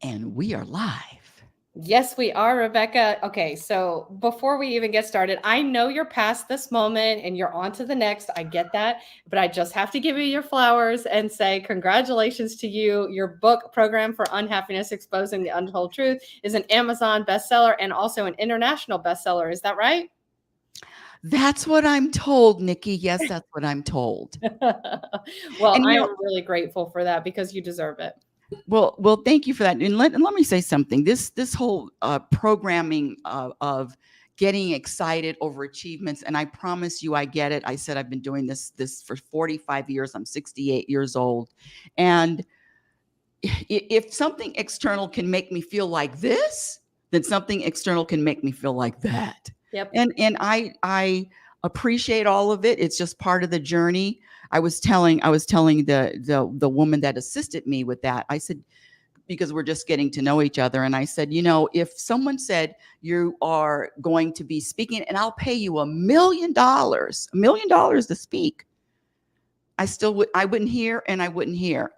And we are live. Yes, we are, Rebecca. Okay, so before we even get started, I know you're past this moment and you're on to the next. I get that, but I just have to give you your flowers and say congratulations to you. Your book, Program for Unhappiness Exposing the Untold Truth, is an Amazon bestseller and also an international bestseller. Is that right? That's what I'm told, Nikki. Yes, that's what I'm told. Well, And I am really grateful for that because you deserve it. well, thank you for that. And let me say something. This whole programming of getting excited over achievements, and I promise you, I get it. I said I've been doing this for 45 years. I'm 68 years old, and if something external can make me feel like this, then something external can make me feel like that. Yep. And I appreciate all of it. It's just part of the journey. I was telling the woman that assisted me with that. I said, because we're just getting to know each other, and I said, if someone said you are going to be speaking and I'll pay you $1 million to speak, I wouldn't hear and I wouldn't hear.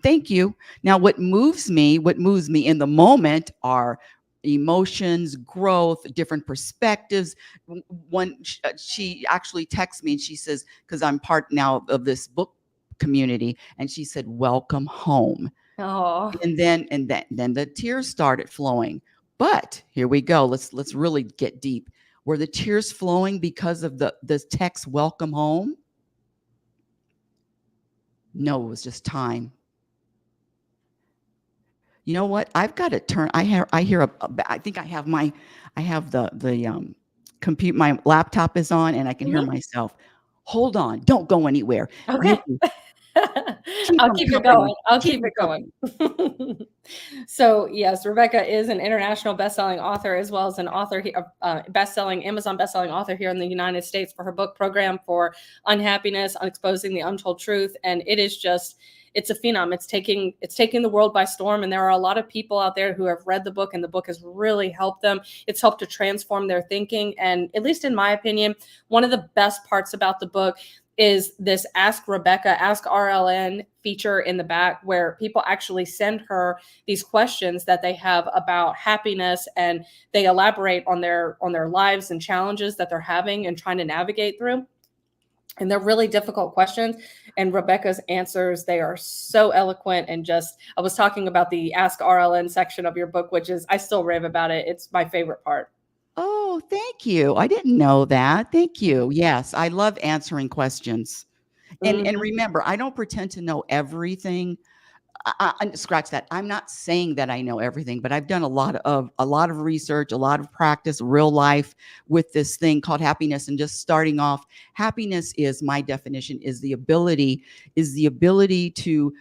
Thank you. Now, what moves me in the moment are emotions, growth, different perspectives. One, she actually texts me and she says, because I'm part now of this book community, and she said, "Welcome home." Oh, And then the tears started flowing. But here we go. Let's really get deep. Were the tears flowing because of the text "Welcome home"? No, it was just time. You know what? I've got to turn. I hear I think I have the compute. My laptop is on, and I can hear mhm. myself. Hold on, don't go anywhere, Okay. Nikki. Keep I'll them keep it company. going. I'll Keep keep them it going. company. So, yes, Rebecca is an international best-selling author as well as an author, best-selling Amazon best-selling author here in the United States for her book program for unhappiness, exposing the untold truth, and it is just it's a phenom. It's taking the world by storm, and there are a lot of people out there who have read the book, and the book has really helped them. It's helped to transform their thinking, and at least in my opinion, one of the best parts about the book is this Ask Rebecca, Ask RLN feature in the back where people actually send her these questions that they have about happiness, and they elaborate on their lives and challenges that they're having and trying to navigate through. And they're really difficult questions. And Rebecca's answers, they are so eloquent. And just, I was talking about the Ask RLN section of your book, which is, I still rave about it. It's my favorite part. Oh, thank you. I didn't know that. Thank you. Yes, I love answering questions. And Mhm. remember, I don't pretend to know everything. Scratch that. I'm not saying that I know everything, but I've done a lot of research, a lot of practice, real life with this thing called happiness. And just starting off, happiness is my definition is the ability to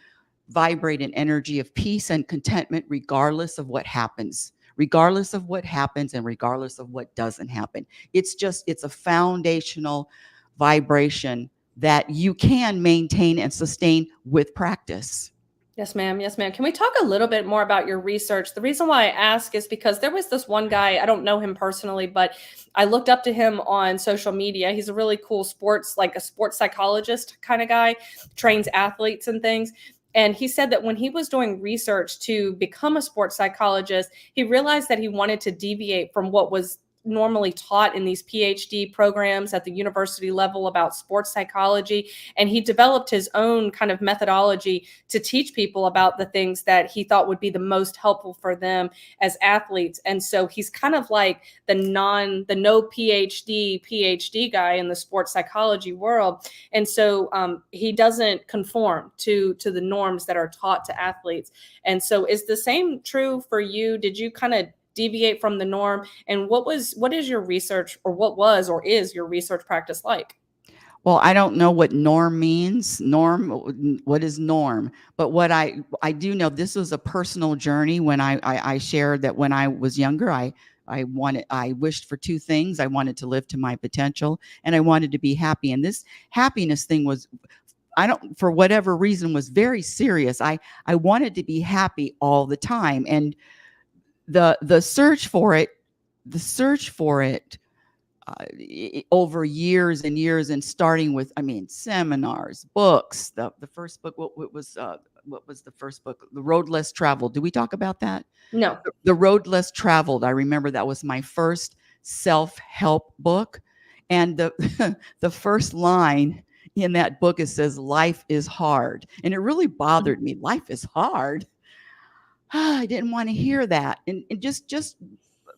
vibrate an energy of peace and contentment regardless of what happens and regardless of what doesn't happen. It's a foundational vibration that you can maintain and sustain with practice. Yes, ma'am. Yes, ma'am. Can we talk a little bit more about your research? The reason why I ask is because there was this one guy, I don't know him personally, but I looked up to him on social media. He's a really cool like a sports psychologist kind of guy, trains athletes and things. And he said that when he was doing research to become a sports psychologist, he realized that he wanted to deviate from what was normally taught in these PhD programs at the university level about sports psychology. And he developed his own kind of methodology to teach people about the things that he thought would be the most helpful for them as athletes. And so he's kind of like the no PhD guy in the sports psychology world. And so he doesn't conform to the norms that are taught to athletes. And so is the same true for you? Did you kind of deviate from the norm? And what is your research, or what was or is your research practice like? Well, I don't know what norm means. What is norm? But what I do know, this was a personal journey. When I shared that when I was younger, I wished for two things. I wanted to live to my potential, and I wanted to be happy. And this happiness thing was, I don't, for whatever reason, was very serious. I wanted to be happy all the time, and the search for it over years and years, and starting with, I mean, seminars, books. The first book, what was what was the first book? The Road Less Traveled. Did we talk about that? No. The Road Less Traveled. I remember that was my first self-help book. And the the first line in that book, it says, life is hard. And it really bothered me. Life is hard. I didn't want to hear that. And just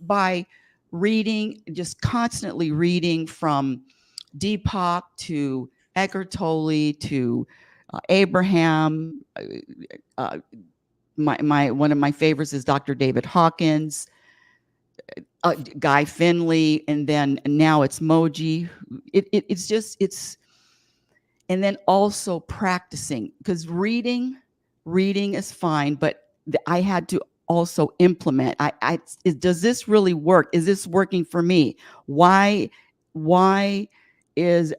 by reading, just constantly reading from Deepak to Eckhart Tolle to Abraham. My one of my favorites is Dr. David Hawkins, Guy Finley, and then now it's Moji. It's and then also practicing, because reading is fine, but I had to also implement. Does this really work? Is this working for me? Why is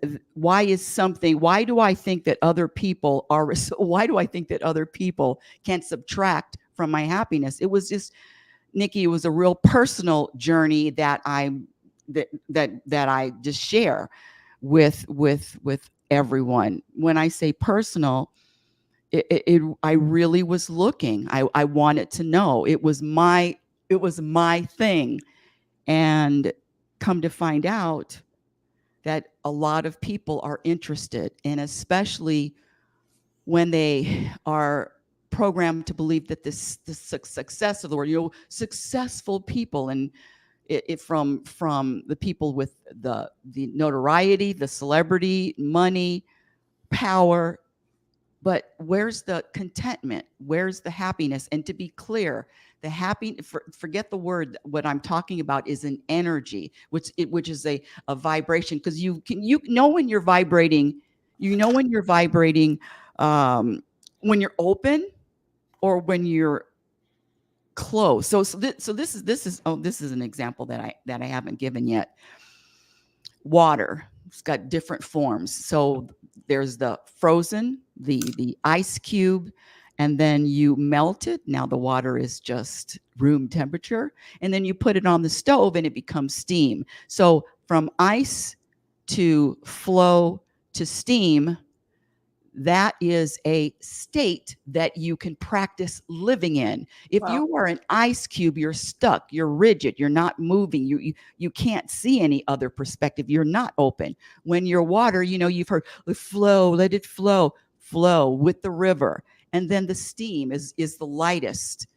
something, why do I think that other people are, why do I think that other people can subtract from my happiness? It was just, Nikki, it was a real personal journey that I just share with everyone. When I say personal, I really was looking. I wanted to know. It was my thing. And come to find out that a lot of people are interested, and especially when they are programmed to believe that the success of the world, successful people, and from the people with the notoriety, the celebrity, money, power, but where's the contentment? Where's the happiness? And to be clear, the forget the word. What I'm talking about is an energy, which is a vibration, because you know when you're vibrating, when you're open or when you're closed. So this is an example that I haven't given yet. Water, it's got different forms. So there's the frozen, the ice cube, and then you melt it. Now the water is just room temperature, and then you put it on the stove and it becomes steam. So from ice to flow to steam, that is a state that you can practice living in. If Wow. you are an ice cube, you're stuck, you're rigid, you're not moving, you can't see any other perspective, you're not open. When you're water, you've heard flow, let it flow with the river. And then the steam is the lightest.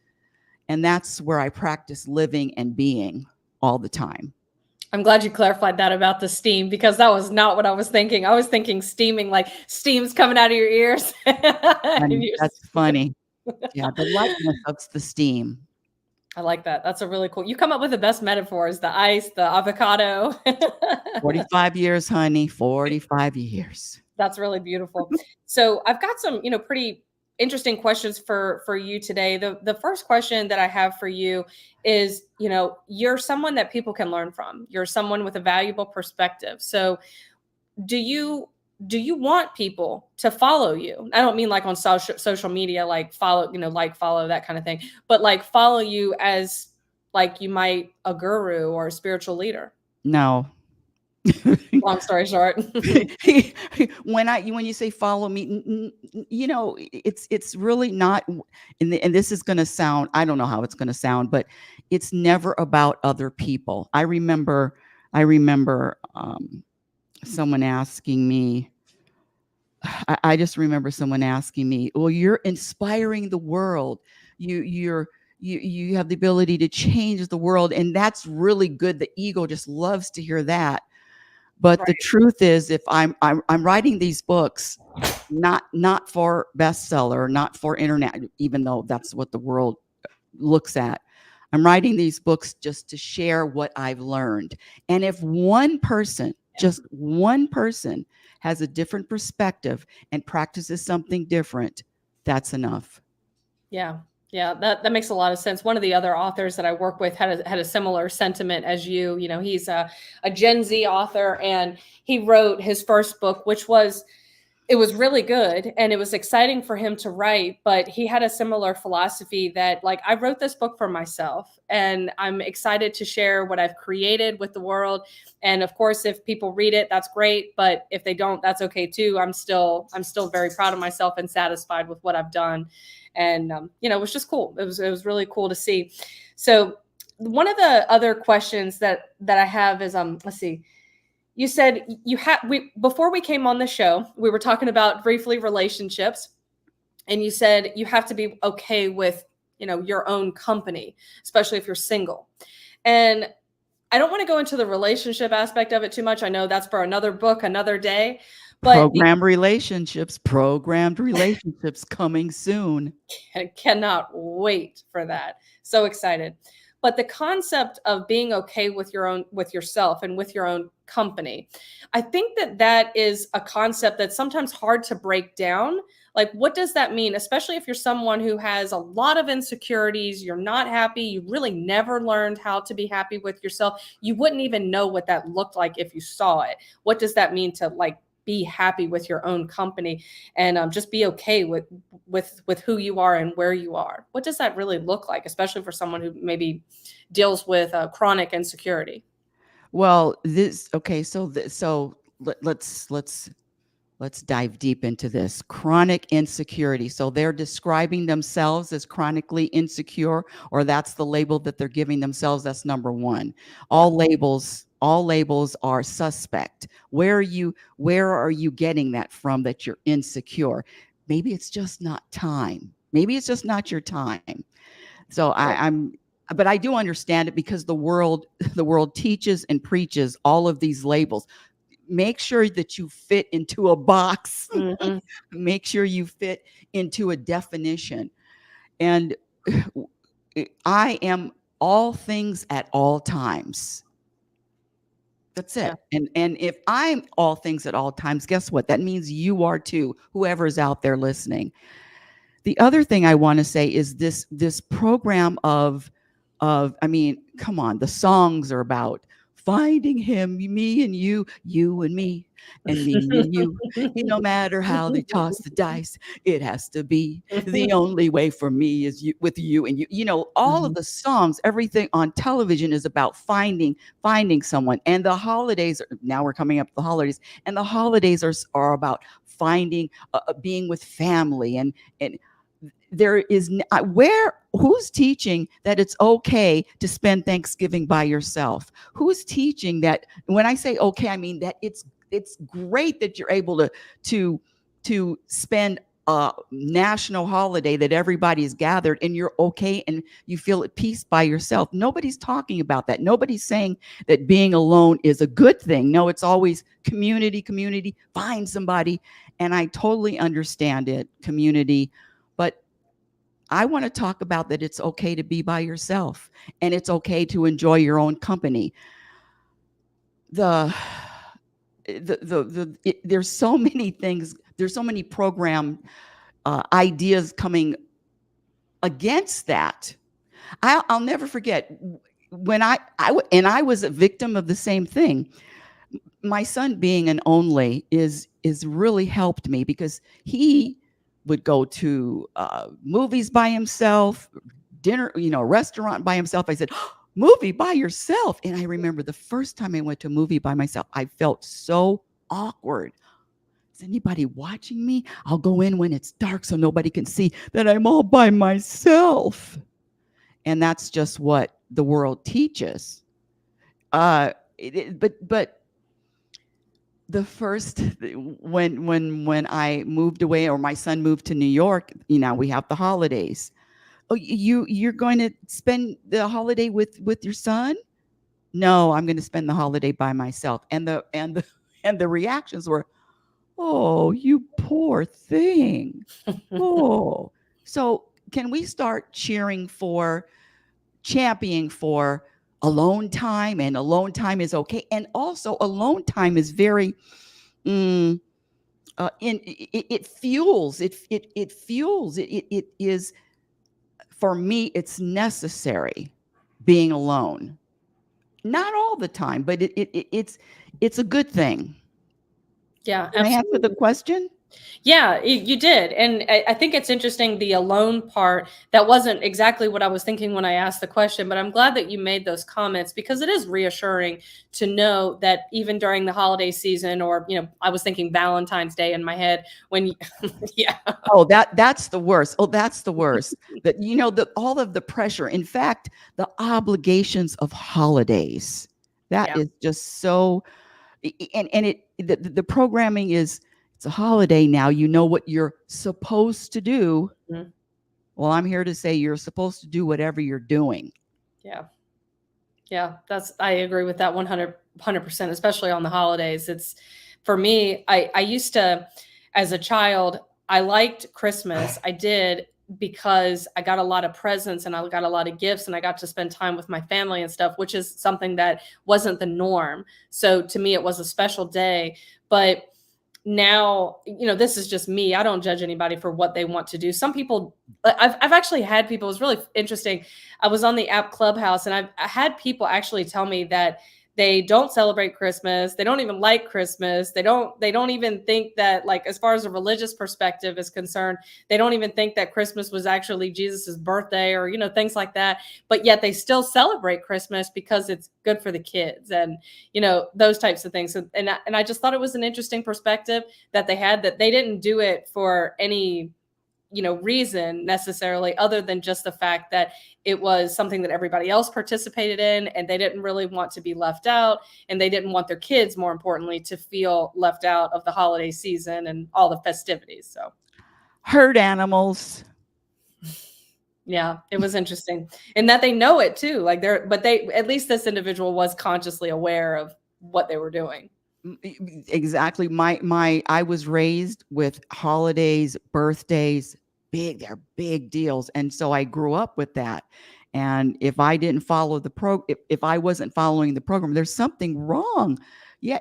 And that's where I practice living and being all the time. I'm glad you clarified that about the steam, because that was not what I was thinking. I was thinking steaming, like steam's coming out of your ears. That's funny. Yeah, the lightness of the steam. I like that. That's a really cool. You come up with the best metaphors: the ice, the avocado. 45 years, honey. 45 years. That's really beautiful. So I've got some, pretty interesting questions for you today. The first question that I have for you is, you're someone that people can learn from. You're someone with a valuable perspective. So do you want people to follow you? I don't mean like on social media, like follow, follow, that kind of thing, but like follow you as like you might a guru or a spiritual leader? No. Long story short. when you say follow me, it's really not, and this is going to sound, I don't know how it's going to sound, but it's never about other people. I remember someone asking me, I just remember someone asking me, well, you're inspiring the world. You have the ability to change the world. And that's really good. The ego just loves to hear that. But right. The truth is, if I'm writing these books, not for bestseller, not for internet, even though that's what the world looks at. I'm writing these books just to share what I've learned. And if one person, just one person, has a different perspective and practices something different, that's enough. Yeah. Yeah, that makes a lot of sense. One of the other authors that I work with had a similar sentiment as you. He's a Gen Z author, and he wrote his first book, which was It was really good and it was exciting for him to write, but he had a similar philosophy that, like, I wrote this book for myself and I'm excited to share what I've created with the world. And of course, if people read it, that's great, but if they don't, that's okay too. I'm still very proud of myself and satisfied with what I've done. And it was just cool. It was really cool to see. So one of the other questions that I have is, let's see, you said you had we before we came on the show, we were talking about briefly relationships, and you said you have to be okay with, your own company, especially if you're single. And I don't want to go into the relationship aspect of it too much. I know that's for another book, another day. But Programmed relationships coming soon. I cannot wait for that. So excited. But the concept of being okay with yourself and with your own company, I think that is a concept that's sometimes hard to break down. Like, what does that mean? Especially if you're someone who has a lot of insecurities, you're not happy, you really never learned how to be happy with yourself. You wouldn't even know what that looked like if you saw it. What does that mean to, like, be happy with your own company and just be okay with who you are and where you are? What does that really look like, especially for someone who maybe deals with chronic insecurity? Well, let's dive deep into this. Chronic insecurity. So they're describing themselves as chronically insecure, or that's the label that they're giving themselves. That's number one. Yeah. All labels are suspect. Where are you getting that from, that you're insecure? Maybe it's just not time. Maybe it's just not your time. So but I do understand it, because the world teaches and preaches all of these labels. Make sure that you fit into a box. Mhm. Make sure you fit into a definition. And I am all things at all times. That's Yeah. it. And if I'm all things at all times, guess what? That means you are too, whoever's out there listening. The other thing I want to say is this program I mean, come on, the songs are about finding him, me and you and me, and me and you. No matter how they toss the dice, it has to be the only way for me is you, with you and you. All of Mhm. the songs, everything on television is about finding someone. And the holidays, now we're coming up to the holidays, and the holidays are about finding, being with family. And there is who's teaching that it's okay to spend Thanksgiving by yourself? Who's teaching that? When I say okay, I mean that it's great that you're able to spend a national holiday, that everybody's gathered and you're okay and you feel at peace by yourself. Nobody's talking about that. Nobody's saying that being alone is a good thing. No, it's always community, find somebody. And I totally understand it, community. But I want to talk about that it's okay to be by yourself, and it's okay to enjoy your own company. The there's so many things, there's so many program ideas coming against that. I'll never forget when I was a victim of the same thing. My son being an only is really helped me, because he would go to movies by himself, dinner, restaurant by himself. I said, movie by yourself? And I remember the first time I went to a movie by myself, I felt so awkward. Is anybody watching me? I'll go in when it's dark so nobody can see that I'm all by myself. And that's just what the world teaches. But the first when I moved away, or my son moved to New York, we have the holidays. Oh, you're going to spend the holiday with your son? No, I'm going to spend the holiday by myself. And the reactions were, oh, you poor thing. Oh, so can we start championing for alone time? And alone time is okay. And also, alone time is very, it fuels it is, for me, it's necessary, being alone. Not all the time, but it's a good thing. Yeah, Did I answer the absolutely. question? Yeah, you did. And I think it's interesting the alone part. That wasn't exactly what I was thinking when I asked the question, but I'm glad that you made those comments because it is reassuring to know that even during the holiday season, or, I was thinking Valentine's Day in my head when, yeah. Oh, that's the worst. Oh, that's the worst. That the all of the pressure. In fact, the obligations of holidays. That Yeah. is just so and the programming is it's a holiday now. You know what you're supposed to do. Mhm. Well, I'm here to say you're supposed to do whatever you're doing. Yeah. Yeah, I agree with that 100%, especially on the holidays. It's for me, I used to, as a child, I liked Christmas. I did because I got a lot of presents and I got a lot of gifts and I got to spend time with my family and stuff, which is something that wasn't the norm. So to me, it was a special day. But now, this is just me. I don't judge anybody for what they want to do. Some people, I've actually had people, it was really interesting. I was on the app Clubhouse and I had people actually tell me that they don't celebrate Christmas. They don't even like Christmas. They don't even think that, like, as far as a religious perspective is concerned, they don't even think that Christmas was actually Jesus's birthday, or, things like that. But yet they still celebrate Christmas because it's good for the kids and, those types of things. And I just thought it was an interesting perspective that they had, that they didn't do it for any reason necessarily, other than just the fact that it was something that everybody else participated in, and they didn't really want to be left out, and they didn't want their kids, more importantly, to feel left out of the holiday season and all the festivities. So Herd animals. yeah, it was interesting, and that they know it too. Like, but they, at least this individual was consciously aware of what they were doing. Exactly. My I was raised with holidays, birthdays, they're big deals. And so I grew up with that. And if I didn't follow if I wasn't following the program, there's something wrong. Yeah,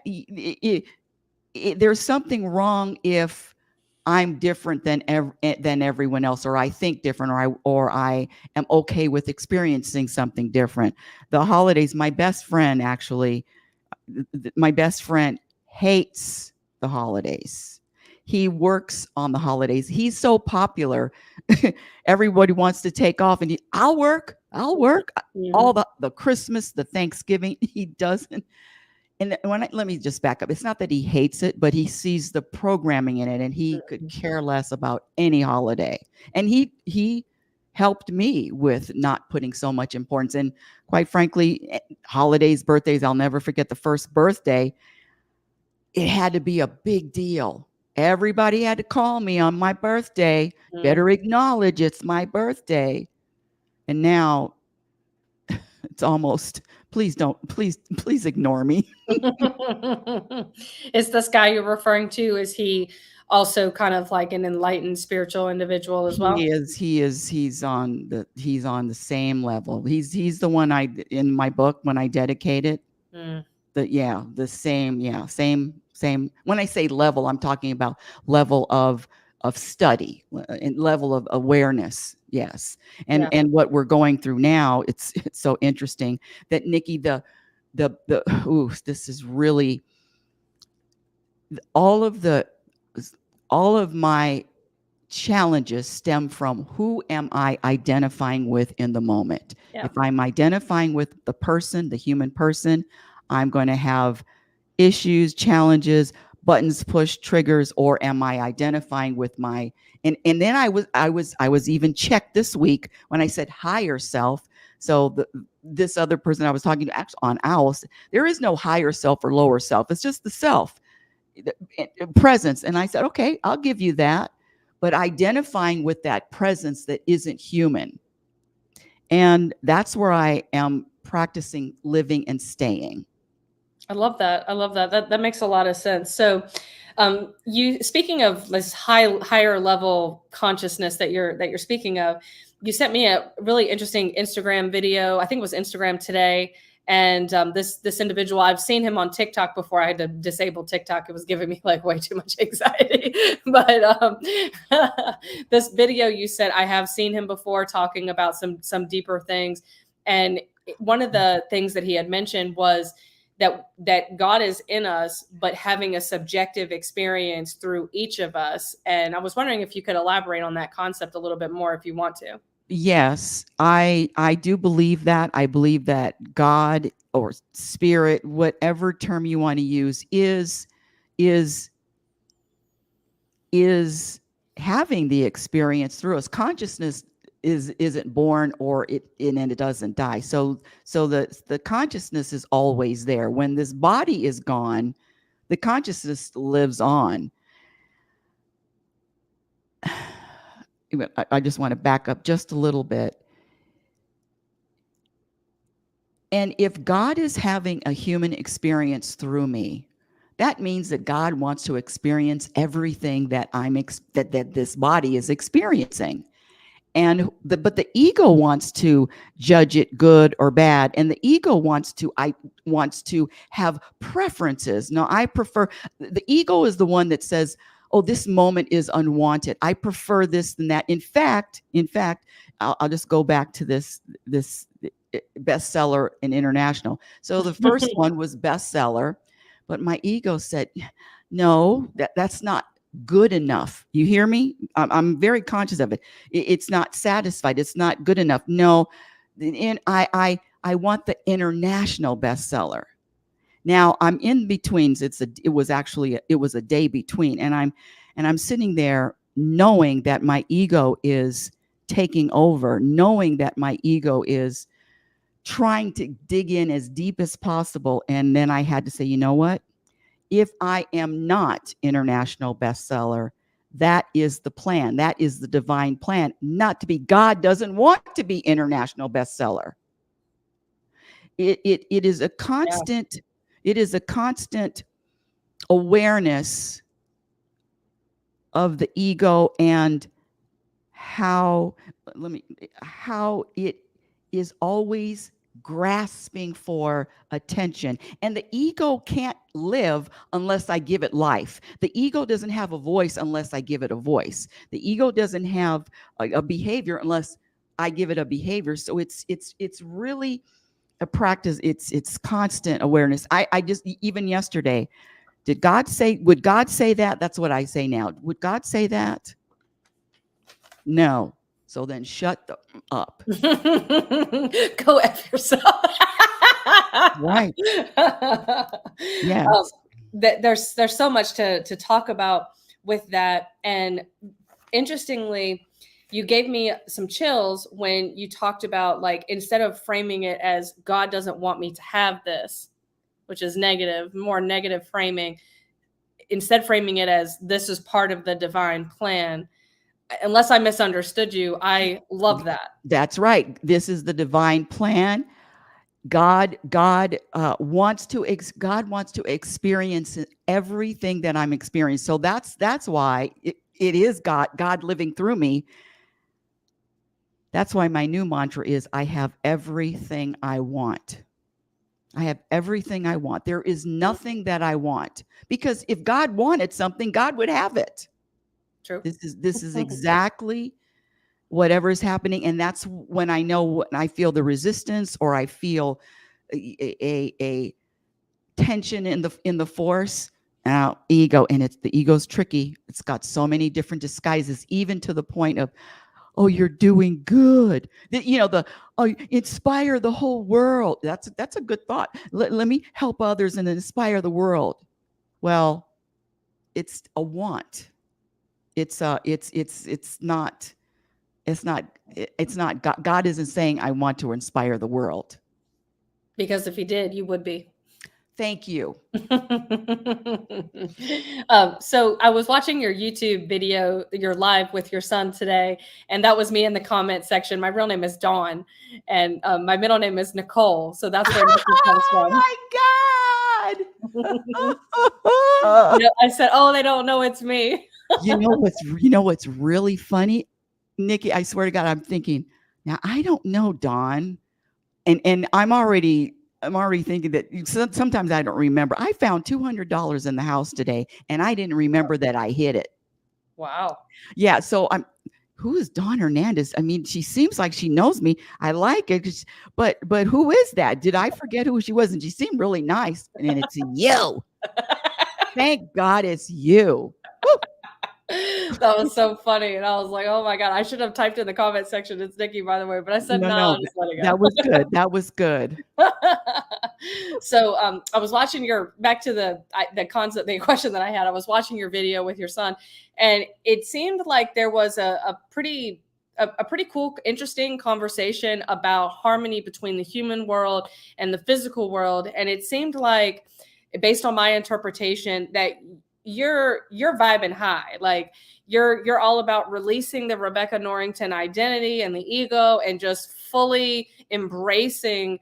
there's something wrong if I'm different than everyone else, or I think different, or I am okay with experiencing something different. The holidays, my best friend hates the holidays. He works on the holidays. He's so popular. Everybody wants to take off and I'll work. All Mhm. the Christmas, the Thanksgiving, he doesn't. And let me just back up. It's not that he hates it, but he sees the programming in it and he could care less about any holiday. And he helped me with not putting so much importance. And quite frankly, holidays, birthdays, I'll never forget the first birthday. It had to be a big deal. Everybody had to call me on my birthday. Mhm. Better acknowledge it's my birthday. And now it's almost, please ignore me. Is this guy you're referring to, is he also kind of like an enlightened spiritual individual as well? He's on the same level. He's the one in my book when I dedicate it. Mm, The same, same. When I say level, I'm talking about level of study and level of awareness. Yes. yeah. And what we're going through now, it's so interesting that Nikki, this is really all of the all of my challenges stem from who am I identifying with in the moment. Yeah. If I'm identifying with the human person, I'm going to have issues, challenges, buttons pushed, triggers, or am I identifying with my and then I was even checked this week when I said higher self. So this other person I was talking to actually on Owls, there is no higher self or lower self. It's just the self presence. And I said, okay, I'll give you that. But identifying with that presence that isn't human. And that's where I am practicing living and staying. I love that. I love that. That makes a lot of sense. So, you, speaking of this higher level consciousness that you're speaking of, you sent me a really interesting Instagram video. I think it was Instagram today. And this individual, I've seen him on TikTok before. I had to disable TikTok; it was giving me like way too much anxiety. But this video you said, I have seen him before talking about some deeper things. And one of the things that he had mentioned was that God is in us, but having a subjective experience through each of us. And I was wondering if you could elaborate on that concept a little bit more if you want to. Yes, I do believe that. I believe that God or spirit, whatever term you want to use, is is having the experience through us. Consciousness isn't born, or it doesn't die. So the consciousness is always there. When this body is gone, the consciousness lives on. I just want to back up just a little bit. And if God is having a human experience through me, that means that God wants to experience everything that that this body is experiencing. But the ego wants to judge it good or bad, and the ego wants to have preferences. No, I prefer. The ego is the one that says, "Oh, this moment is unwanted. I prefer this than that." In fact, I'll just go back to this bestseller in international. So the first one was bestseller, but my ego said, "No, that's not good enough." You hear me? I'm very conscious of it. It's not satisfied. It's not good enough. No, and I want the international bestseller. Now I'm in betweens. It was a day between, and I'm sitting there knowing that my ego is taking over, knowing that my ego is trying to dig in as deep as possible. And then I had to say, you know what? If I am not international bestseller, that is the plan. That is the divine plan, not to be. God doesn't want to be international bestseller. It is a constant, it is a constant awareness of the ego and how it is always grasping for attention. And the ego can't live unless I give it life. The ego doesn't have a voice unless I give it a voice. The ego doesn't have a behavior unless I give it a behavior. So it's really a practice. It's constant awareness. I just, even yesterday, would God say that? That's what I say now. Would God say that? No. So then shut up. Go F yourself. Right. Yes. There's so much to talk about with that. And interestingly, you gave me some chills when you talked about, like, instead of framing it as God doesn't want me to have this, which is negative, more negative framing, instead framing it as this is part of the divine plan. Unless I misunderstood you, I love that. That's right. This is the divine plan. God wants to experience everything that I'm experiencing. So that's why it is God living through me. That's why my new mantra is, I have everything I want. I have everything I want. There is nothing that I want, because if God wanted something, God would have it. True. This is exactly whatever is happening. And that's when I know, when I feel the resistance, or I feel a tension in the force. Ego, and the ego's tricky. It's got so many different disguises, even to the point of, oh, you're doing good. Inspire the whole world. That's a good thought. Let me help others and inspire the world. Well, it's a want. It's not. God isn't saying I want to inspire the world. Because if he did, you would be. Thank you. So I was watching your YouTube video, your live with your son today, and that was me in the comment section. My real name is Dawn, and my middle name is Nicole. So that's where Nikki comes from. Oh my God! I said, "Oh, they don't know it's me." You know what's really funny, Nikki? I swear to God, I'm thinking now. I don't know Dawn, and I'm already thinking that sometimes I don't remember. I found $200 in the house today, and I didn't remember that I hid it. Wow. Yeah, so who is Dawn Hernandez? I mean, she seems like she knows me. I like it, but who is that? Did I forget who she was? And she seemed really nice. And then it's you. Thank God it's you. Woo. That was so funny. And I was like, oh my God, I should have typed in the comment section. It's Nikki, by the way, but I said, No, no, no, I'll just let it that was good. That was good. go. So I was watching back to the concept, the question that I had. I was watching your video with your son, and it seemed like there was a pretty cool, interesting conversation about harmony between the human world and the physical world. And it seemed like, based on my interpretation, that you're vibing high. Like you're all about releasing the Rebecca Norrington identity and the ego, and just fully embracing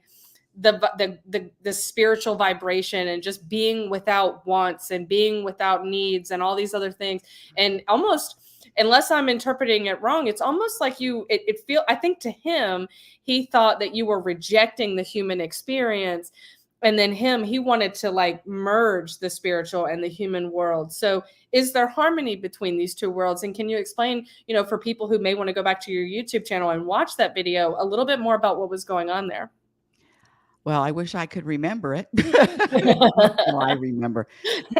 the spiritual vibration, and just being without wants and being without needs and all these other things. And almost, unless I'm interpreting it wrong, it's almost like I think to him, he thought that you were rejecting the human experience. And then he wanted to like merge the spiritual and the human world. So is there harmony between these two worlds? And can you explain, for people who may want to go back to your YouTube channel and watch that video, a little bit more about what was going on there? Well, I wish I could remember it. Well, I remember,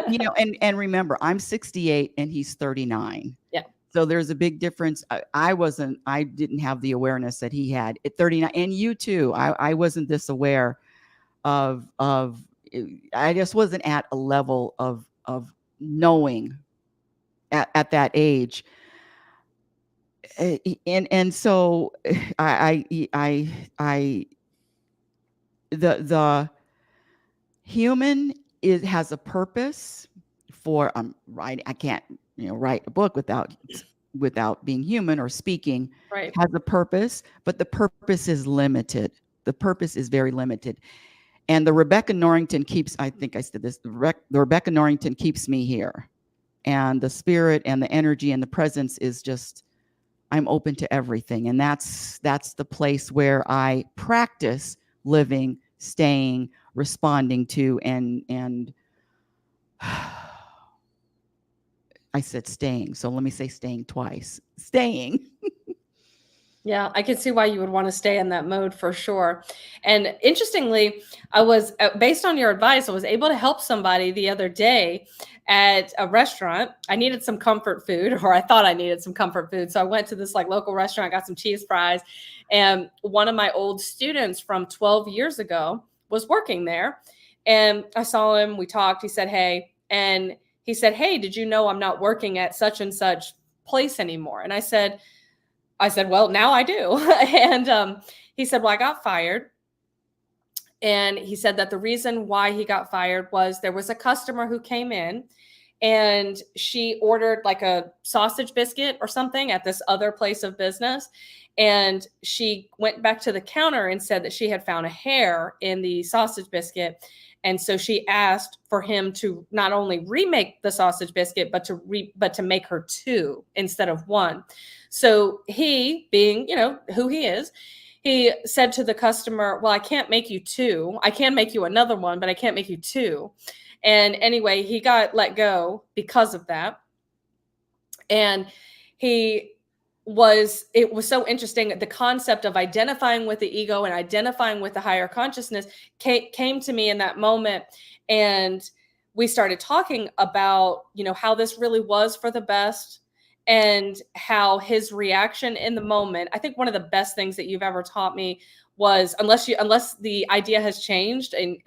and remember, I'm 68 and he's 39. Yeah. So there's a big difference. I didn't have the awareness that he had at 39, and you too. I wasn't this aware of I just wasn't at a level of knowing at that age. And so the human has a purpose for right. I can't write a book without being human or speaking. Right. Has a purpose, but the purpose is limited. The purpose is very limited. And the Rebecca Norrington keeps, I think I said this, the Rebecca Norrington keeps me here. And the spirit and the energy and the presence is just, I'm open to everything. And that's the place where I practice living, staying, responding to, and I said staying. So let me say staying twice. Staying. Yeah, I can see why you would want to stay in that mode for sure. And interestingly, I was, based on your advice, I was able to help somebody the other day at a restaurant. I needed some comfort food, or I thought I needed some comfort food. So I went to this like local restaurant, got some cheese fries. And one of my old students from 12 years ago was working there. And I saw him, we talked, he said, hey, and he said, hey, did you know I'm not working at such and such place anymore? And I said, well, now I do. And he said, well, I got fired. And he said that the reason why he got fired was there was a customer who came in and she ordered like a sausage biscuit or something at this other place of business. And she went back to the counter and said that she had found a hair in the sausage biscuit. And so she asked for him to not only remake the sausage biscuit, but to make her two instead of one. So he, being, who he is, he said to the customer, well, I can't make you two. I can make you another one, but I can't make you two. And anyway, he got let go because of that. And it was so interesting. The concept of identifying with the ego and identifying with the higher consciousness came to me in that moment. And we started talking about, how this really was for the best, and how his reaction in the moment. I think one of the best things that you've ever taught me was, unless the idea has changed and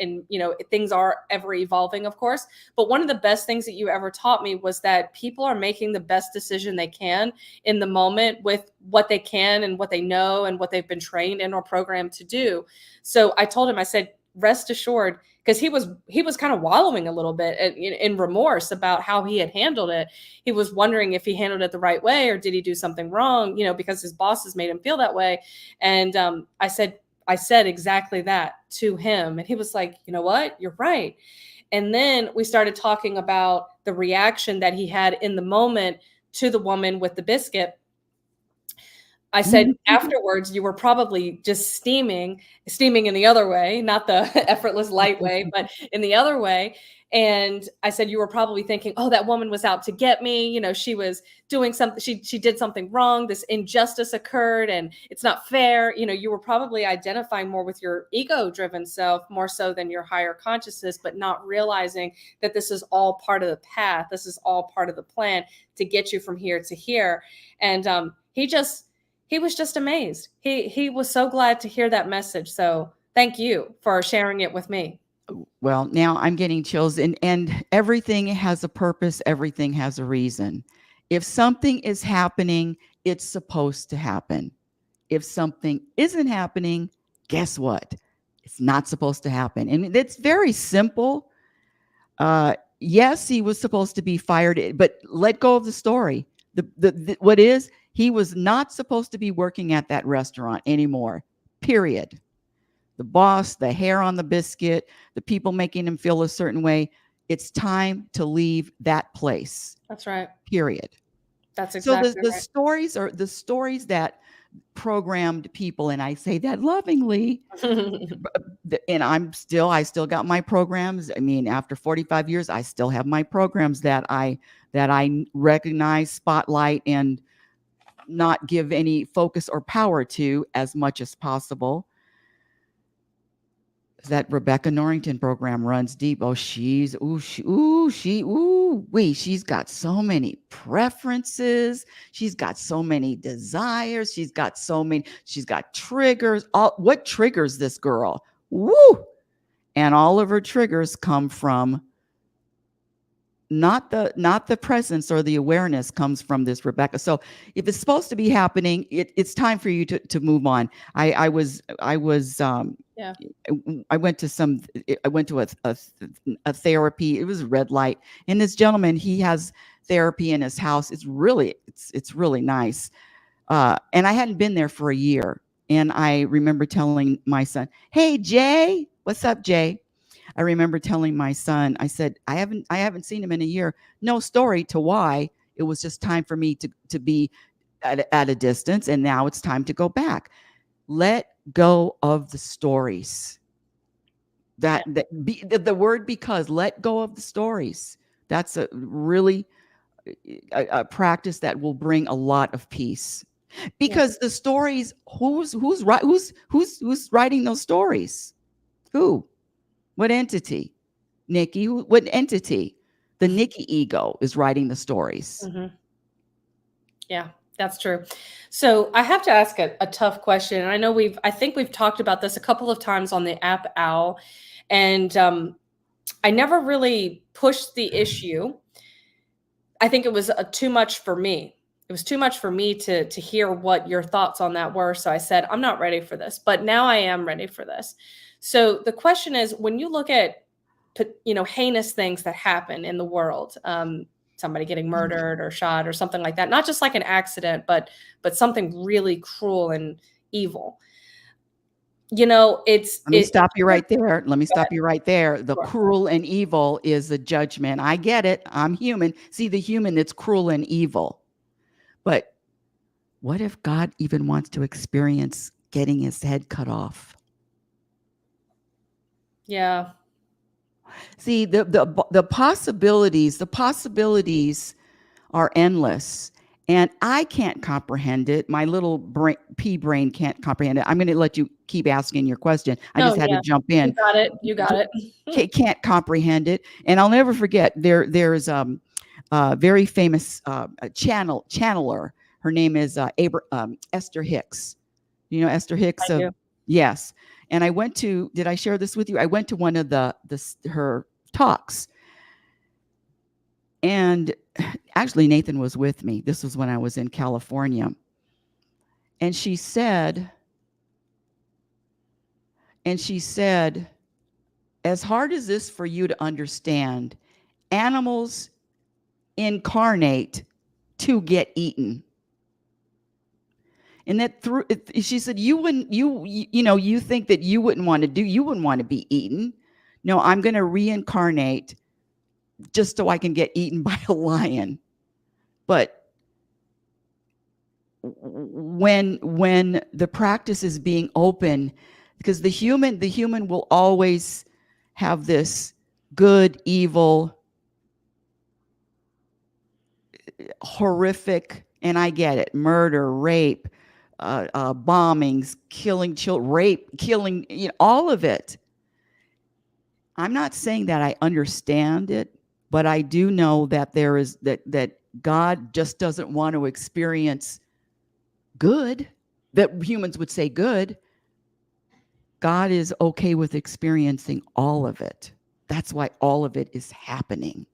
things are ever evolving, of course, but one of the best things that you ever taught me was that people are making the best decision they can in the moment with what they can and what they know and what they've been trained in or programmed to do. So I told him, I said, rest assured, because he was kind of wallowing a little bit in remorse about how he had handled it. He was wondering if he handled it the right way, or did he do something wrong, because his bosses made him feel that way. And I said exactly that to him. And he was like, you know what? You're right. And then we started talking about the reaction that he had in the moment to the woman with the biscuit. I said afterwards you were probably just steaming in the other way, not the effortless light way, but in the other way. And I said you were probably thinking, "Oh, that woman was out to get me. You know, she was doing something. She did something wrong. This injustice occurred, and it's not fair." You know, you were probably identifying more with your ego-driven self more so than your higher consciousness, but not realizing that this is all part of the path. This is all part of the plan to get you from here to here. And he was just amazed. He was so glad to hear that message. So thank you for sharing it with me. Well, now I'm getting chills, and everything has a purpose, everything has a reason. If something is happening, it's supposed to happen. If something isn't happening, guess what? It's not supposed to happen. And it's very simple. Yes, he was supposed to be fired, but let go of the story. What is, he was not supposed to be working at that restaurant anymore, period. The boss, the hair on the biscuit, the people making him feel a certain way. It's time to leave that place. That's right. Period. That's So exactly the right. stories are the stories that programmed people, and I say that lovingly. And I still got my programs. I mean, after 45 years, I still have my programs that I recognize, spotlight, and not give any focus or power to as much as possible. That Rebecca Norrington program runs deep. Oh, she's she's got so many preferences. She's got so many desires. She's got triggers. What triggers this girl? Woo! And all of her triggers come from not the presence or the awareness comes from this Rebecca. So if it's supposed to be happening, it's time for you to move on. I Yeah. went to a therapy. It was a red light, and this gentleman, he has therapy in his house. It's really nice. And I hadn't been there for a year, and I remember telling my son, "Hey, Jay, what's up, Jay?" I remember telling my son, I said, I haven't seen him in a year. No story to why. It was just time for me to be at a distance, and now it's time to go back. Let go of the stories. The word because, let go of the stories. That's a really a practice that will bring a lot of peace. Because the stories, who's writing those stories? Who? What entity? Nikki. What entity? The Nikki ego is writing the stories. Mm-hmm. Yeah, that's true. So I have to ask a tough question. And I think we've talked about this a couple of times on the app Owl, and I never really pushed the issue. I think it was too much for me. It was too much for me to hear what your thoughts on that were. So I said, I'm not ready for this, but now I am ready for this. So the question is, when you look at, heinous things that happen in the world, somebody getting murdered or shot or something like that, not just like an accident, but something really cruel and evil. Let me stop you right there. The cruel and evil is a judgment. I get it. I'm human. See, the human that's cruel and evil. But what if God even wants to experience getting his head cut off? Yeah. See, the possibilities are endless. And I can't comprehend it. My little pea brain can't comprehend it. I'm going to let you keep asking your question. I just had to jump in. You got it. Can't comprehend it. And I'll never forget, there's a very famous channeler. Her name is Esther Hicks. You know Esther Hicks? I do. Yes. And I went to, did I share this with you? I went to one of her talks. And actually, Nathan was with me. This was when I was in California. And she said, as hard as this for you to understand, animals incarnate to get eaten. And that she said, you think that you wouldn't want to be eaten. No, I'm going to reincarnate just so I can get eaten by a lion. But when the practice is being open, because the human will always have this good, evil, horrific, and I get it, murder, rape, bombings, killing children, rape, killing, all of it. I'm not saying that I understand it, but I do know that there is that God just doesn't want to experience good, that humans would say good. God is okay with experiencing all of it. That's why all of it is happening.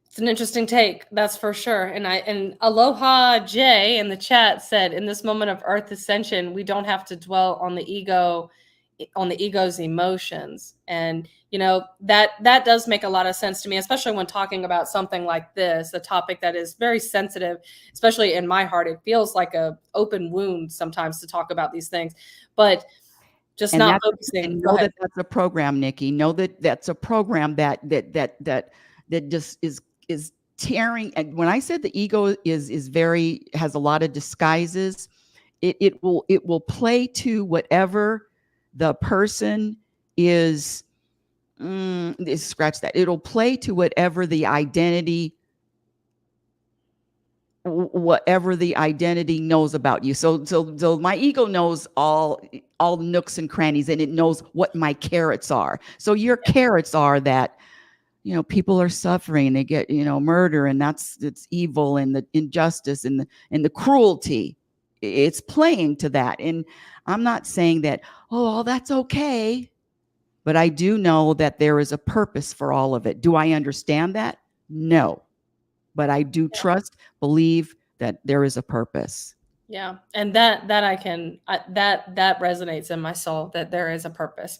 It's an interesting take, that's for sure. And Aloha J in the chat said, in this moment of Earth ascension, we don't have to dwell on the ego's emotions. And that does make a lot of sense to me, especially when talking about something like this, a topic that is very sensitive, especially in my heart. It feels like a open wound sometimes to talk about these things, but just And not that's, focusing. and Go know ahead. that that's a program, Nikki. Know that that's a program that just is tearing. And when I said the ego has a lot of disguises, it will play to whatever the person is. Scratch that. It'll play to whatever the identity knows about you. So my ego knows all the nooks and crannies, and it knows what my carrots are. So your carrots are that people are suffering, they get murder, and it's evil, and the injustice, and the cruelty. It's playing to that. And I'm not saying that, oh, that's okay, but I do know that there is a purpose for all of it. Do I understand that? No, but I do trust, believe that there is a purpose. Yeah. And that resonates in my soul, that there is a purpose.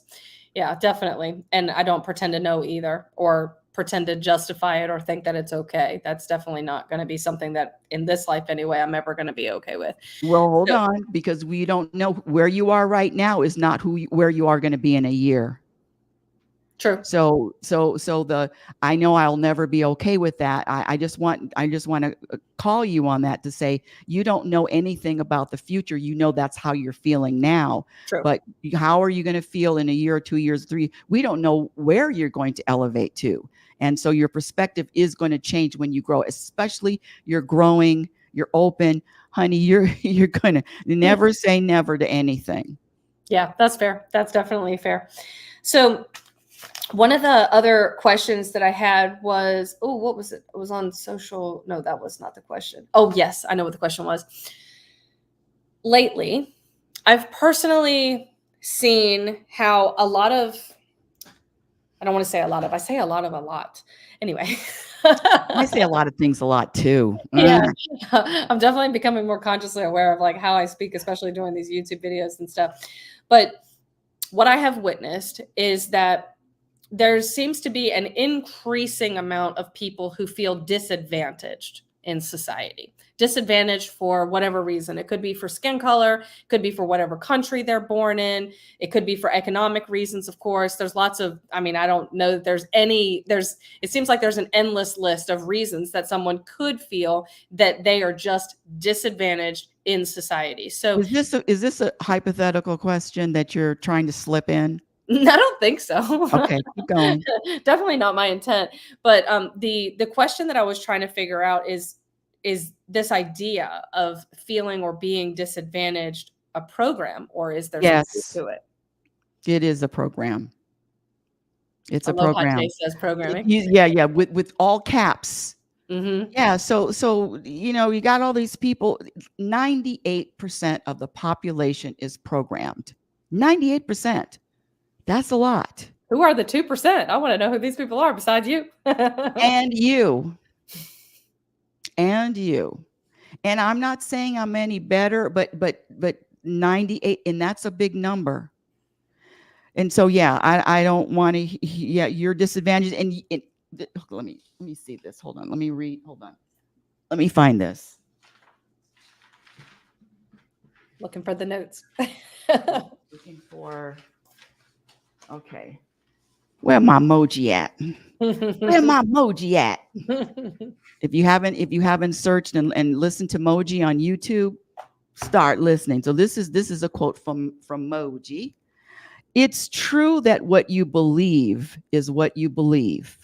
Yeah, definitely. And I don't pretend to know either, or pretend to justify it, or think that it's okay. That's definitely not going to be something that, in this life anyway, I'm ever going to be okay with. Well, hold on, because we don't know where you are right now is not where you are going to be in a year. True. So I know I'll never be okay with that. I just want to call you on that, to say you don't know anything about the future. That's how you're feeling now. True. But how are you going to feel in a year or 2 years, 3? We don't know where you're going to elevate to. And so your perspective is going to change when you grow, especially you're growing, you're open, honey, you're going to never say never to anything. Yeah, that's fair. That's definitely fair. So one of the other questions that I had was, what was it? It was on social. No, that was not the question. Oh, yes, I know what the question was. Lately, I've personally seen how a lot of, I don't want to say a lot of, I say a lot of a lot. Anyway. I say a lot of things a lot too. Yeah, I'm definitely becoming more consciously aware of how I speak, especially doing these YouTube videos and stuff. But what I have witnessed is that there seems to be an increasing amount of people who feel disadvantaged in society. Disadvantaged for whatever reason. It could be for skin color, could be for whatever country they're born in. It could be for economic reasons, of course. There's lots of, I don't know that it seems like there's an endless list of reasons that someone could feel that they are just disadvantaged in society. So is this a hypothetical question that you're trying to slip in? I don't think so. Okay, keep going. Definitely not my intent. But the question that I was trying to figure out is this idea of feeling or being disadvantaged a program, or is there something to it? It is a program. It's a Aloha program. Jay says programming. Yeah, with all caps. Mm-hmm. Yeah, so you got all these people. 98% of the population is programmed. 98%. That's a lot. Who are the 2%? I want to know who these people are besides you. And you. And you. And I'm not saying I'm any better, but 98, and that's a big number. And so, yeah, I don't want to, you're disadvantaged. And let me see this. Hold on. Let me read. Hold on. Let me find this. Looking for the notes. Looking for, okay. Where my emoji at? Where my emoji at? If you haven't searched and listened to Moji on YouTube, start listening. So this is a quote from Moji. It's true that what you believe is what you believe,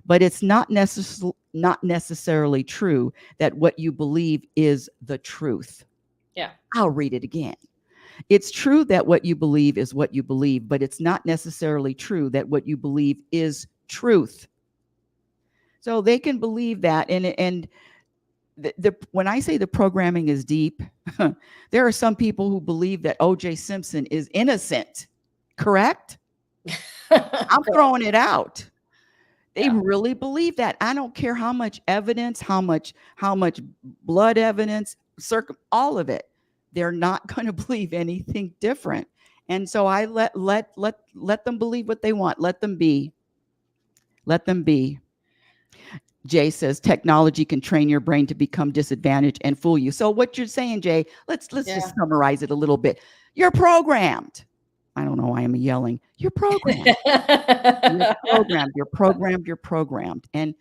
but it's not necessarily true that what you believe is the truth. Yeah. I'll read it again. It's true that what you believe is what you believe, but it's not necessarily true that what you believe is truth. So they can believe that, and when I say the programming is deep, there are some people who believe that O.J. Simpson is innocent. Correct? I'm throwing it out. They Yeah. really believe that. I don't care how much evidence, how much blood evidence, all of it. They're not going to believe anything different. And so I let them believe what they want. Let them be. Let them be. Jay says technology can train your brain to become disadvantaged and fool you. So what you're saying, Jay, let's Yeah. just summarize it a little bit. You're programmed. I don't know why I'm yelling. You're programmed. You're programmed. You're programmed. You're programmed. And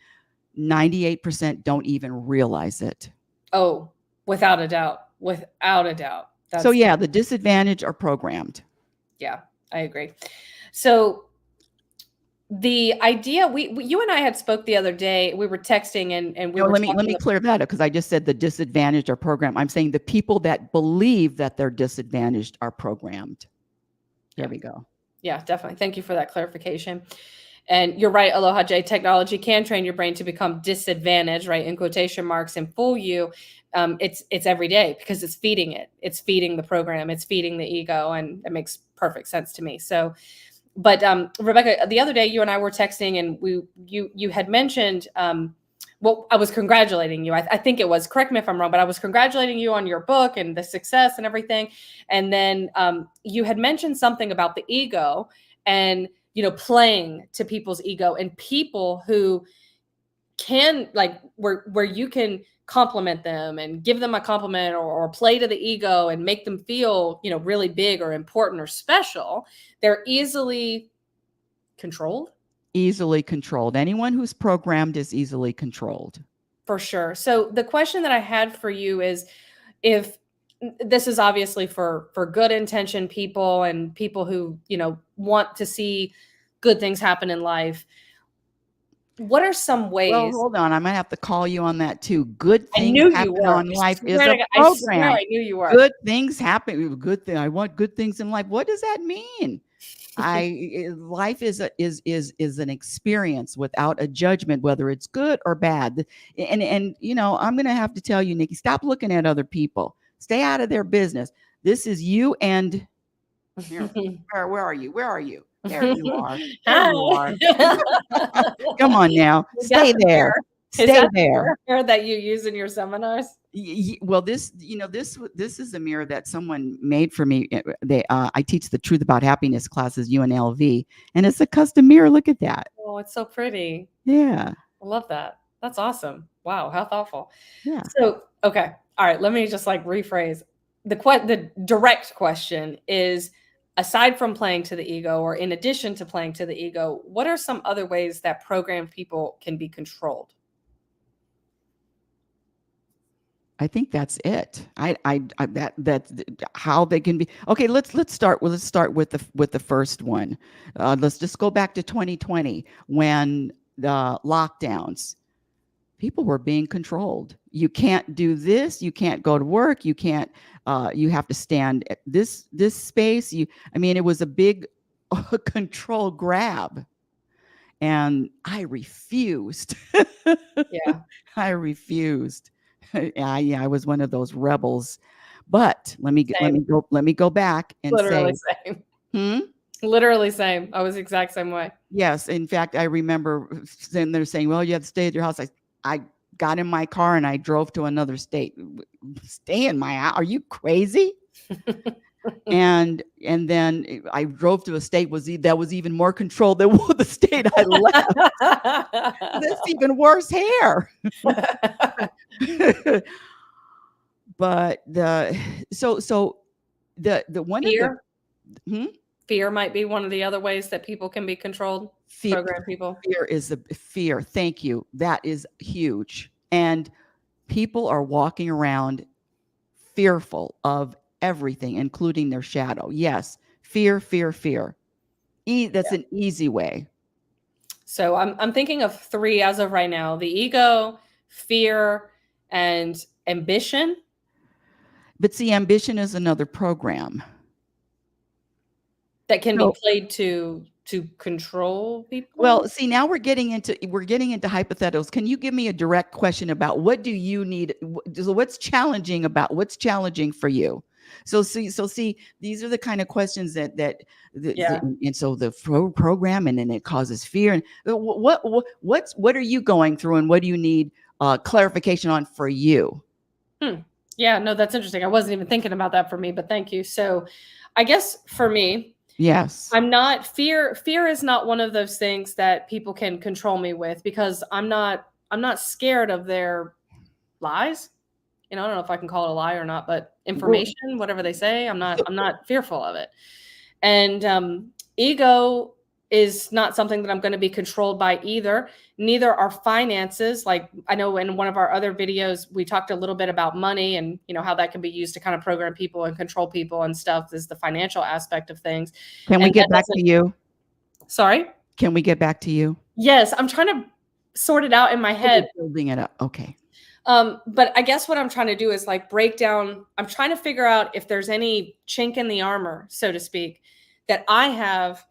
98% don't even realize it. Oh, without a doubt. Without a doubt. So yeah, the disadvantaged are programmed. Yeah, I agree. So the idea you and I had spoke the other day. We were texting and we No, were let me clear that up because I just said the disadvantaged are programmed. I'm saying the people that believe that they're disadvantaged are programmed. There we go. Yeah, definitely. Thank you for that clarification. And you're right, Aloha J. Technology can train your brain to become disadvantaged, right, in quotation marks, and fool you. It's every day because it's feeding it. It's feeding the program. It's feeding the ego, and it makes perfect sense to me. So, but Rebecca, the other day you and I were texting, and you had mentioned. Well, I was congratulating you. I think it was. Correct me if I'm wrong, but I was congratulating you on your book and the success and everything. And then you had mentioned something about the ego and playing to people's ego and people who can like where you can compliment them and give them a compliment or play to the ego and make them feel really big or important or special. They're easily controlled. Easily controlled. Anyone who's programmed is easily controlled. For sure. So the question that I had for you is, if this is obviously for good intention people and people who want to see good things happen in life, what are some Well, ways? hold on. I might have to call you on that too. Good I things knew you happen were. on life is I a swear I swear program. I knew you were. Good things happen. Good thing. I want good things in life. What does that mean? Life is an experience without a judgment, whether it's good or bad. And I'm gonna have to tell you, Nikki, stop looking at other people. Stay out of their business. This is you and where are you? Where are you? There you are. There you are. Come on now. Stay there. Stay there. Mirror that you use in your seminars? Well, this is a mirror that someone made for me. I teach the Truth About Happiness classes, UNLV, and it's a custom mirror. Look at that. Oh, it's so pretty. Yeah. I love that. That's awesome. Wow, how thoughtful. Yeah. So, okay. All right, let me just rephrase. The direct question is, aside from playing to the ego, or in addition to playing to the ego, what are some other ways that programmed people can be controlled? I think that's it. That's how they can be. Okay, let's start with the first one. Let's just go back to 2020 when the lockdowns. People were being controlled. You can't do this. You can't go to work. You can't. You have to stand at this space. It was a big control grab, and I refused. Yeah, I refused. I was one of those rebels. But let me go back and literally say, same. Literally same. I was the exact same way. Yes, in fact, I remember then they're saying, "Well, you have to stay at your house." I got in my car and I drove to another state. Stay in my house? Are you crazy? and then I drove to a state that was even more controlled than the state I left. That's even worse here. But the one Fear? Fear might be one of the other ways that people can be controlled, Fear, program people. fear is the fear. Thank you. That is huge. And people are walking around fearful of everything, including their shadow. Yes, fear, fear, fear. That's an easy way. So I'm thinking of three as of right now: the ego, fear, and ambition. But see, ambition is another program. That can be So, played to control well, people? see, now we're getting into hypotheticals. Can you give me a direct question about what do you need? So what's challenging for you? So see, these are the kind of questions Yeah. and so the program, and then it causes fear. And what are you going through, and what do you need clarification on for you? Hmm. Yeah, no, that's interesting. I wasn't even thinking about that for me, but thank you. So, I guess for me, Yes. I'm not fear is not one of those things that people can control me with because I'm not scared of their lies. I don't know if I can call it a lie or not, but Well, information, whatever they say, I'm not so, I'm not fearful of it. And ego is not something that I'm going to be controlled by either. Neither are finances. Like I know in one of our other videos, we talked a little bit about money and how that can be used to kind of program people and control people and stuff is the financial aspect of things. can we And get that back doesn't, to you? sorry. Can we get back to you? Yes, I'm trying to sort it out in my Oh, you're head. building it up. Okay. But I guess what I'm trying to do is like break down. I'm trying to figure out if there's any chink in the armor, so to speak, that I have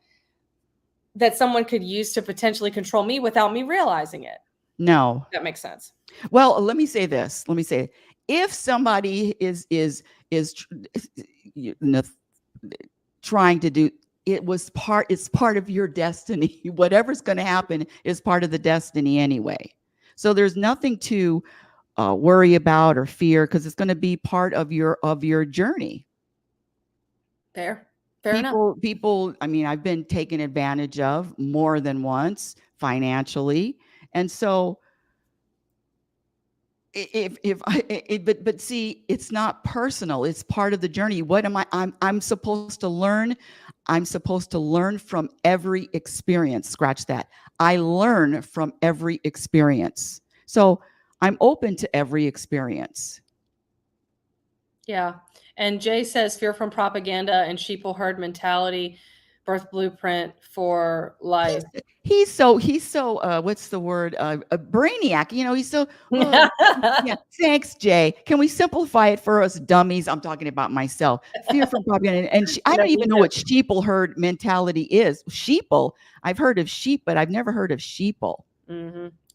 that someone could use to potentially control me without me realizing it. No. That makes sense. Well, let me say this. Let me say, if somebody is you know, trying to do it's part of your destiny. Whatever's going to happen is part of the destiny anyway. So there's nothing to worry about or fear, because it's going to be part of your journey. Fair. Fair enough. People, I mean, I've been taken advantage of more than once financially. And so if I but see, it's not personal, it's part of the journey. What am I'm supposed to learn? I'm supposed to learn from every experience. Scratch that. I learn from every experience. So I'm open to every experience. Yeah. And Jay says fear from propaganda and sheeple herd mentality, birth blueprint for life. He's so what's the word, a brainiac, he's so yeah. Thanks, Jay. Can we simplify it for us dummies? I'm talking about myself. Fear from propaganda, and I No, don't even me know too. what sheeple herd mentality is. Sheeple, I've heard of sheep, but I've never heard of sheeple.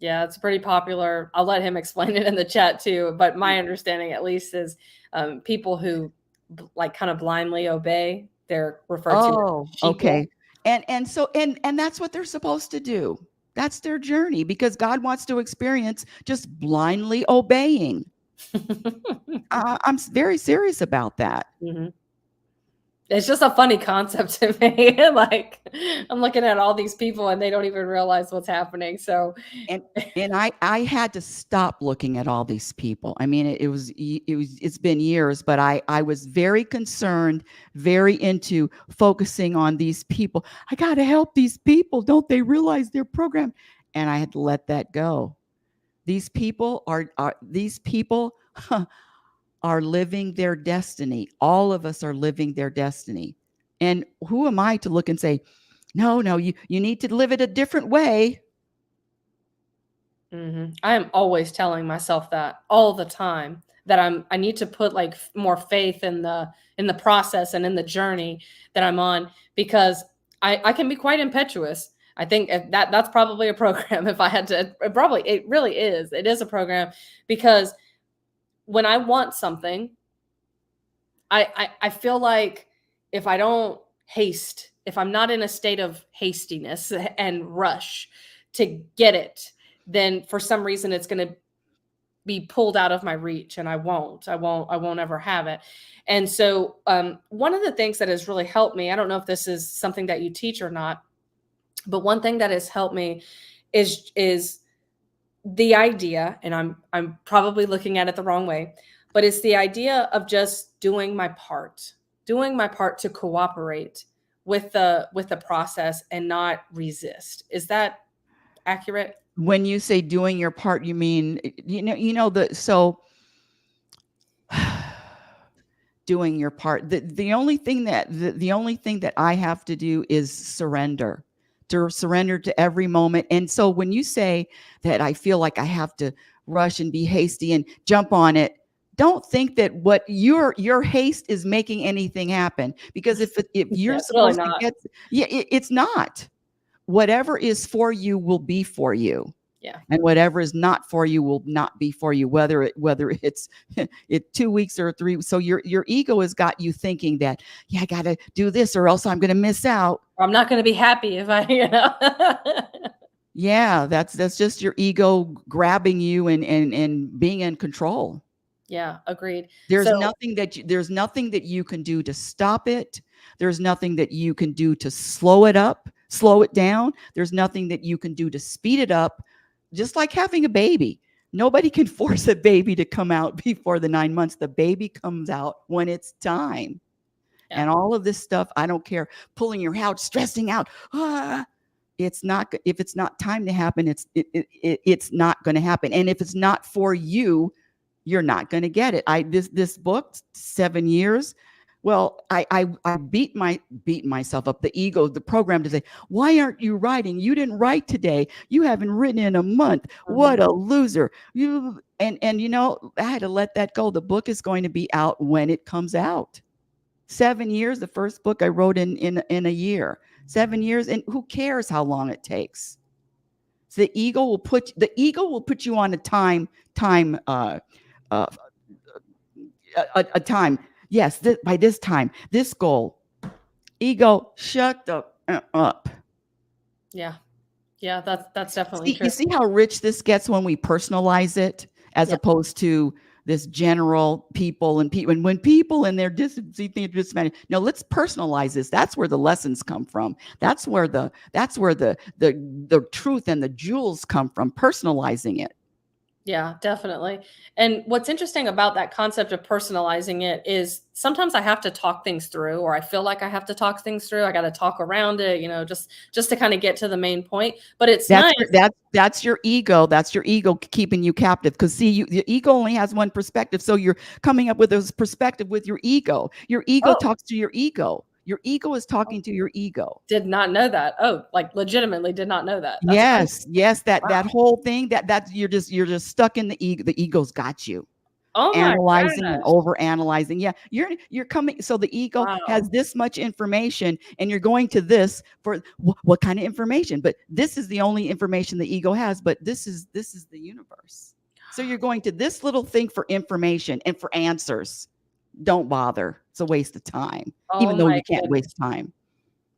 Yeah, it's pretty popular. I'll let him explain it in the chat too. But my understanding, at least, is people who like kind of blindly obey. They're referred to Oh, as sheeple. okay. And that's what they're supposed to do. That's their journey, because God wants to experience just blindly obeying. I'm very serious about that. Mhm. It's just a funny concept to me. Like I'm looking at all these people and they don't even realize what's happening. So and and I had to stop looking at all these people. I mean, it's been years, but I was very concerned, very into focusing on these people. I got to help these people. Don't they realize they're programmed? And I had to let that go. These people are living their destiny. All of us are living their destiny. And who am I to look and say, no, no, you need to live it a different way? I am always telling myself that all the time that I need to put like more faith in the process and in the journey that I'm on because I can be quite impetuous. I think if that's probably a program. If I had to, it really is. It is a program because when I want something, I feel like if I don't haste, if I'm not in a state of hastiness and rush to get it, then for some reason it's going to be pulled out of my reach and I won't ever have it. And so one of the things that has really helped me, I don't know if this is something that you teach or not, but one thing that has helped me is the idea, and I'm probably looking at it the wrong way, but it's the idea of just doing my part to cooperate with the process and not resist. Is that accurate? When you say doing your part, you mean, so doing your part. The only thing that the only thing that I have to do is surrender, to surrender to every moment. And so when you say that I feel like I have to rush and be hasty and jump on it, don't think that what your haste is making anything happen, because if Yeah, you're it's really supposed to not. get, yeah, it's not. Whatever is for you will be for you, Yeah. and whatever is not for you will not be for you, whether it's 2 weeks or 3. So your ego has got you thinking that, yeah, I got to do this or else I'm going to miss out. Or I'm not going to be happy if I. Yeah, that's just your ego grabbing you and being in control. Yeah, agreed. There's So, nothing there's nothing that you can do to stop it. There's nothing that you can do to slow it up, slow it down. There's nothing that you can do to speed it up. Just like having a baby. Nobody can force a baby to come out before the 9 months. The baby comes out when it's time. yeah. And all of this stuff, I don't care, pulling your hair out, stressing out. It's not, if it's not time to happen, it's not going to happen. And if it's not for you, you're not going to get it. This book, 7 years. Well, I beat myself up, the ego, the program, to say, why aren't you writing? You didn't write today. You haven't written in a month. What a loser. And I had to let that go. The book is going to be out when it comes out. 7 years. The first book I wrote in a year. 7 years, and who cares how long it takes? So the ego will put you on a time uh, a time. Yes, by this time, this goal. Ego, shut the up. Yeah. Yeah, that's definitely See, true. you see how rich this gets when we personalize it, as Yeah. opposed to this general people and people. And when people and their disadvantage. No, let's personalize this. That's where the lessons come from. That's where the truth and the jewels come from. Personalizing it. Yeah, definitely. And what's interesting about that concept of personalizing it is sometimes I have to talk things through, or I feel like I have to talk things through. I got to talk around it, just to kind of get to the main point. But it's That's nice. that's your ego. That's your ego keeping you captive. Because see, your ego only has one perspective. So you're coming up with this perspective with your ego. Your ego Oh, talks to your ego. Your ego is talking to your ego. did not know that. Oh, like legitimately did not know that. That's crazy. Yes, that Wow. whole thing, that you're just stuck in the ego. The ego's got you. Oh my Analyzing and gosh. over analyzing. Yeah, you're coming. So the ego has Wow. this much information, and you're going to this for what kind of information? But this is the only information the ego has. But this is the universe. So you're going to this little thing for information and for answers. Don't bother. It's a waste of time, Oh even though my you can't goodness. waste time.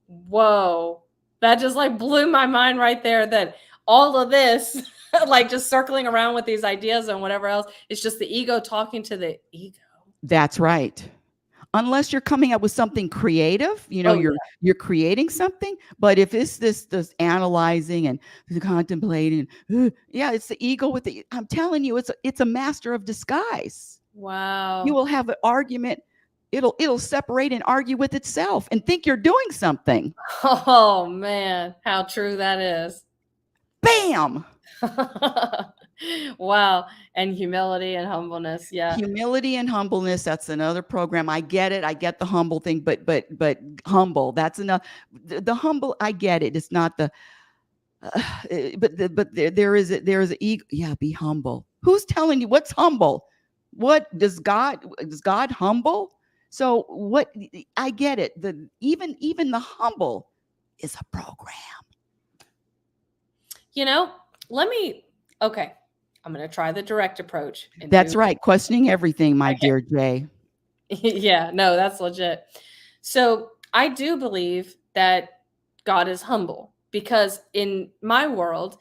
Whoa. That just like blew my mind right there that all of this, like just circling around with these ideas and whatever else, it's just the ego talking to the ego. That's right. Unless you're coming up with something creative, Oh, you're creating something. But if it's this analyzing and contemplating, yeah, it's the ego with the. I'm telling you, it's a master of disguise. You wow. will have an argument. It'll separate and argue with itself and think you're doing something. Oh man, how true that is. Bam. Wow. And humility and humbleness. Yeah. Humility and humbleness. That's another program. I get it. I get the humble thing, but humble. That's enough. The humble. I get it. It's not the. But there is a ego. Yeah, be humble. Who's telling you what's humble? What does God humble? So what? I get it. Even the humble is a program. Let me, okay. I'm going to try the direct approach and That's do, right. Questioning everything, my okay. dear Jay. Yeah, no, that's legit. So I do believe that God is humble because in my world,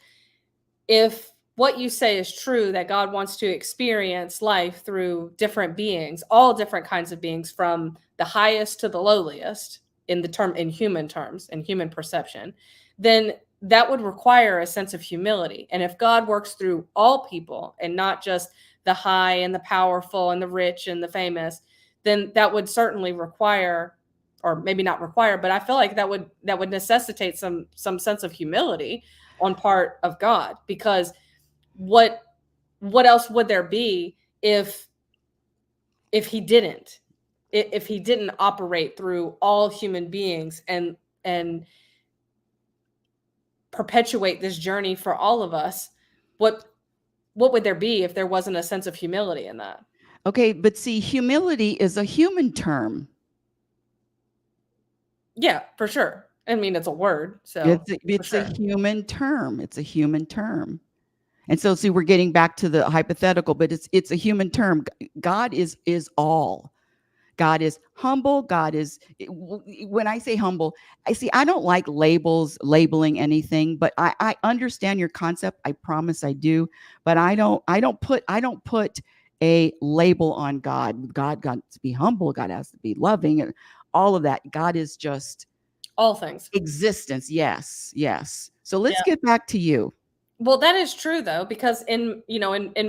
if what you say is true, that God wants to experience life through different beings, all different kinds of beings, from the highest to the lowliest in human terms, in human perception, then that would require a sense of humility. And if God works through all people and not just the high and the powerful and the rich and the famous, then that would certainly require or maybe not require, but I feel like that would necessitate some sense of humility on part of God, because what what else would there be if he didn't, if he didn't operate through all human beings and perpetuate this journey for all of us? What would there be if there wasn't a sense of humility in that? Okay, but see, humility is a human term. Yeah, for sure. I mean, it's a word, so It's a, for it's a sure. human term. It's a human term. And so, see, we're getting back to the hypothetical, but it's a human term. God is all. God is humble. God is, when I say humble, I don't like labeling anything, but I understand your concept. I promise I do, but I don't put a label on God. God got to be humble. God has to be loving, and all of that. God is just All things. existence. Yes, yes. So let's Yeah. get back to you. Well, that is true though, because in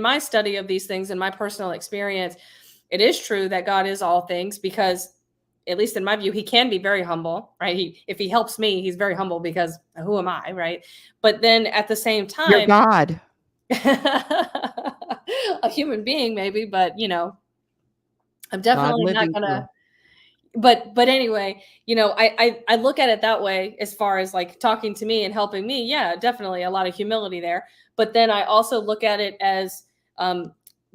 my study of these things, in my personal experience, it is true that God is all things, because at least in my view, he can be very humble, right? If he helps me, he's very humble, because who am I, right? But then at the same You're time, God. a human being maybe, but I'm God definitely not living gonna. through. But anyway, I look at it that way, as far as like talking to me and helping me. Yeah, definitely a lot of humility there. But then I also look at it as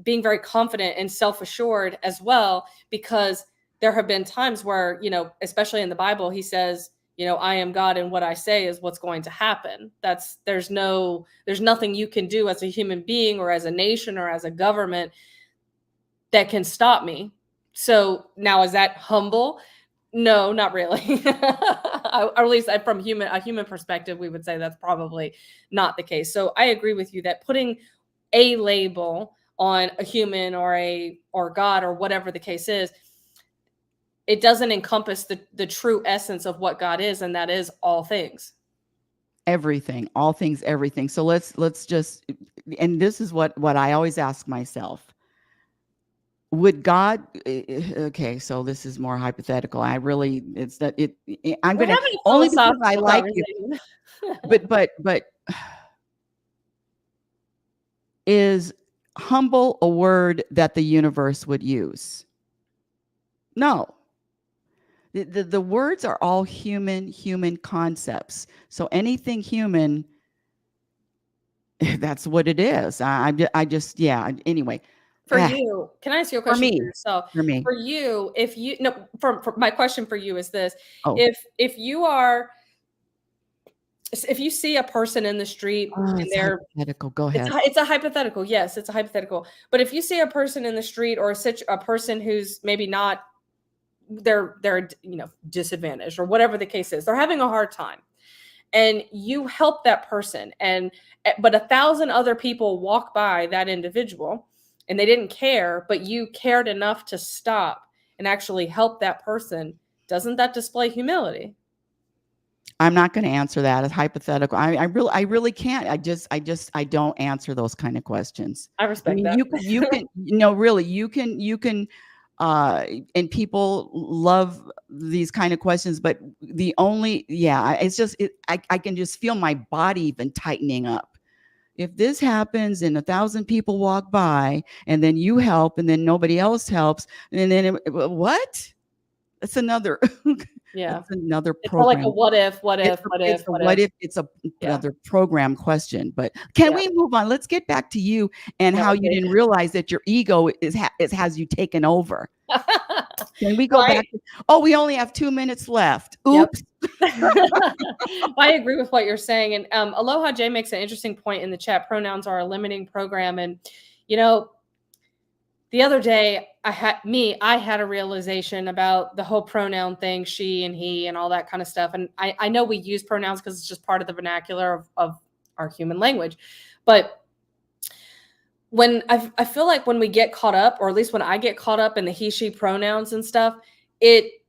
being very confident and self-assured as well, because there have been times where, especially in the Bible, he says, I am God, and what I say is what's going to happen. There's nothing you can do as a human being or as a nation or as a government that can stop me. So now, is that humble? No, not really. Or at least from a human perspective, we would say that's probably not the case. So I agree with you that putting a label on a human or God or whatever the case is, it doesn't encompass the true essence of what God is, and that is all things. Everything, all things, everything. So let's just, and this is what I always ask myself. Would God, okay, so this is more hypothetical. I really, it's that I'm We're gonna, having a only because I philosophical like you, conversation. but is humble a word that the universe would use? No. The words are all human concepts. So anything human, that's what it is. I just, yeah. Anyway, For you, can I ask you a for question for me, yourself? for me. For you, if you no, for my question for you is this: Oh, if you see a person in the street oh, and it's they're hypothetical. Go it's ahead. it's a hypothetical, yes, it's a hypothetical. But if you see a person in the street, or a person who's maybe not, they're disadvantaged, or whatever the case is, they're having a hard time, and you help that person, but 1,000 other people walk by that individual and they didn't care, but you cared enough to stop and actually help that person, doesn't that display humility? I'm not going to answer that as hypothetical. I really can't. I don't answer those kind of questions. I I respect mean, that. you can, really, you can, uh, and people love these kind of questions, but it's just, I can just feel my body even tightening up. If this happens and 1,000 people walk by and then you help and then nobody else helps, and then what? That's another Yeah. that's another It's all like a program. what if, what It's if, a what it's if, a what what if. if, it's Yeah. another program question, but can Yeah. we move on? Let's get back to you and No, how you okay. didn't realize that your ego has you taken over. Can we go Right. back to, oh, we only have 2 minutes left. Yep. Oops. I agree with what you're saying. And Aloha J makes an interesting point in the chat. Pronouns are a limiting program. And, you know, the other day I had a realization about the whole pronoun thing, she and he and all that kind of stuff. And I know we use pronouns because it's just part of the vernacular of our human language. But I feel like when we get caught up, or at least when I get caught up in the he, she pronouns and stuff, it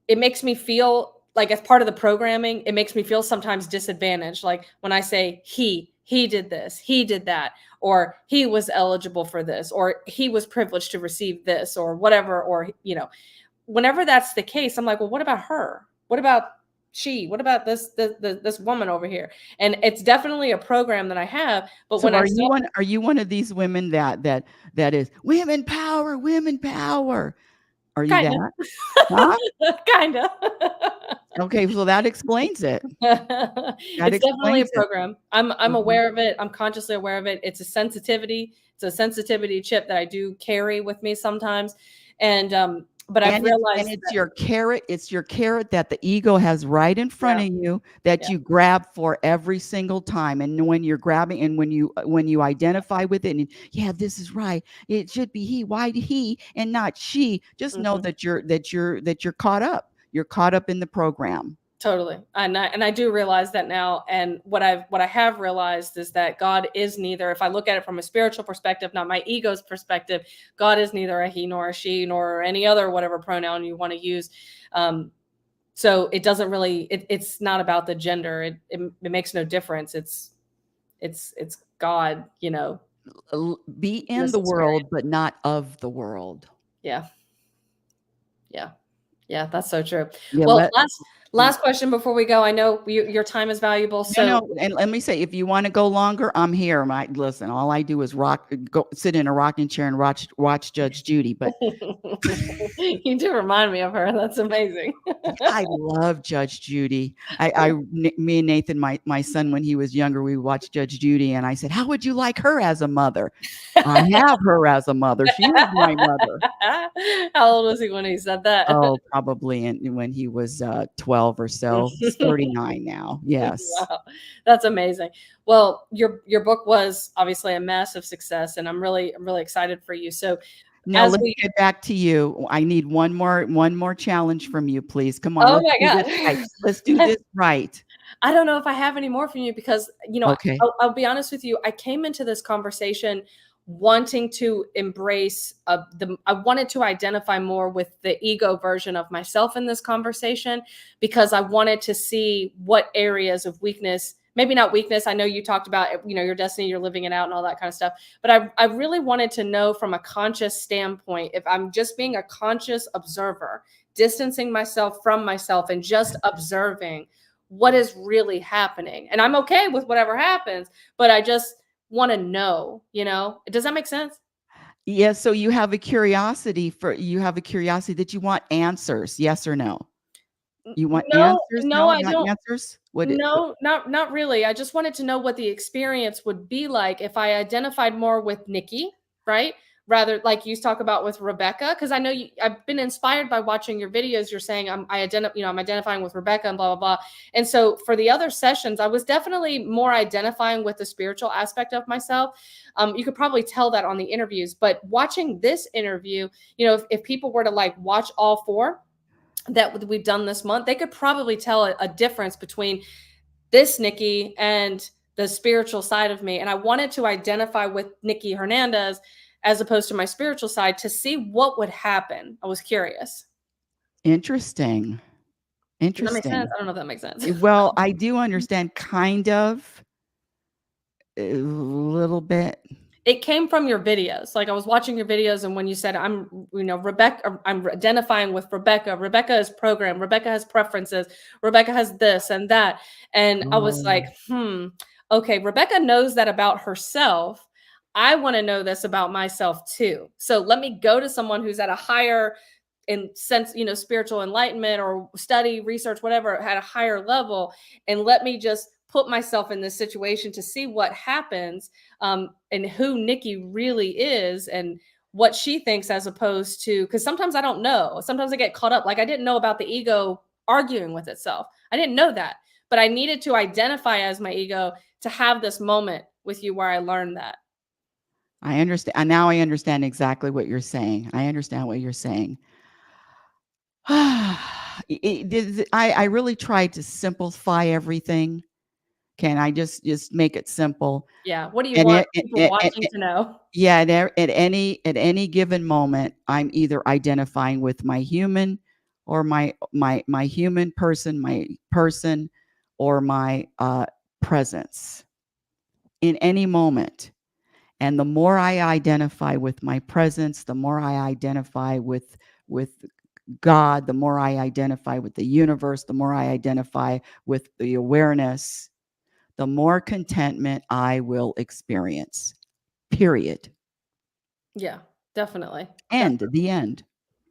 it makes me feel like, as part of the programming, it makes me feel sometimes disadvantaged. Like when I say he did this, he did that, or he was eligible for this, or he was privileged to receive this, or whatever, or whenever that's the case, I'm like, well, what about her? What about she? What about this woman over here? And it's definitely a program that I have. But So when I saw are you one of these women that is women power, women power? Are you kind of, that? Huh? kind of. Okay, so that explains it. That It's definitely a explains it. program. I'm Mhm. aware of it. I'm consciously aware of it. It's a sensitivity. It's a sensitivity chip that I do carry with me sometimes, and but I've And realized that it's your carrot that the ego has right in front yeah, of you that yeah, you grab for every single time. And when you're grabbing and when you identify with it and yeah, this is right. It should be he. Why he and not she? Just know mhm. that you're caught up. You're caught up in the program. Totally. And I do realize that now. And what I have realized is that God is neither, if I look at it from a spiritual perspective, not my ego's perspective, God is neither a he nor a she nor any other whatever pronoun you want to use. Um, so it doesn't really it's not about the gender. It makes no difference. It's God, Be in in this the experience. world, but not of the world. Yeah. Yeah. Yeah, that's so true. Yeah, Well, let last question before we go. I know your time is valuable. no, So no, and let me say, if you wanna go longer, I'm here. My listen, all I do is go sit in a rocking chair and watch Judge Judy, but you do remind me of her. That's amazing. I love Judge Judy. Me and Nathan, my son, when he was younger, we watched Judge Judy, and I said, "How would you like her as a mother?" I have her as a mother. She was my mother. How old was he when he said that? Oh, probably when he was, 12 or so. He's 39 now. Yes. Wow, that's amazing. Well, your book was obviously a massive success, and I'm really excited for you. So Now as let's we get back to you. I need one more challenge from you, please. Come on, oh let's my do this right. Let's do God. this right. I don't know if I have any more from you because, Okay. I'll be honest with you. I came into this conversation wanting to embrace I wanted to identify more with the ego version of myself in this conversation because I wanted to see what areas of weakness, maybe not weakness. I know you talked about, your destiny, you're living it out and all that kind of stuff. But I really wanted to know from a conscious standpoint, if I'm just being a conscious observer, distancing myself from myself and just observing what is really happening. And I'm okay with whatever happens, but I just want to know. Does that make sense? Yes, so you have a curiosity that you want answers, yes or no? You want No, answers? no, No, I not don't. answers? What No, not really. I just wanted to know what the experience would be like if I identified more with Nikki, right? Rather like you talk about with Rebecca, because I know I've been inspired by watching your videos. You're saying I'm identifying with Rebecca and blah blah blah. And so for the other sessions, I was definitely more identifying with the spiritual aspect of myself. You could probably tell that on the interviews, but watching this interview, if people were to like watch all four that we've done this month, they could probably tell a difference between this Nikki and the spiritual side of me. And I wanted to identify with Nikki Hernandez as opposed to my spiritual side to see what would happen. I was curious. interesting, Does that make sense? interesting. I don't know if that makes sense. Well, I do understand kind of, a little bit. It came from your videos. Like I was watching your videos, and when you said Rebecca, I'm identifying with Rebecca. Rebecca is programmed. Rebecca has preferences. Rebecca has this and that, and I was Oh, like, okay. Rebecca knows that about herself. I want to know this about myself too. So let me go to someone who's at a higher in sense, spiritual enlightenment or study, research, whatever, at a higher level, and let me just put myself in this situation to see what happens, and who Nikki really is and what she thinks as opposed to, because sometimes I don't know. Sometimes I get caught up. Like I didn't know about the ego arguing with itself. I didn't know that, but I needed to identify as my ego to have this moment with you where I learned that. I understand, and now I understand exactly what you're saying. I understand what you're saying. I really tried to simplify everything. Can I just make it simple? Yeah. What do you And want people watching to know? yeah, at any given moment, I'm either identifying with my human or my human person, my person, or my, presence in any moment. And the more I identify with my presence, the more I identify with God, the more I identify with the universe, the more I identify with the awareness, the more contentment I will experience. Period. Yeah, definitely. End. The end.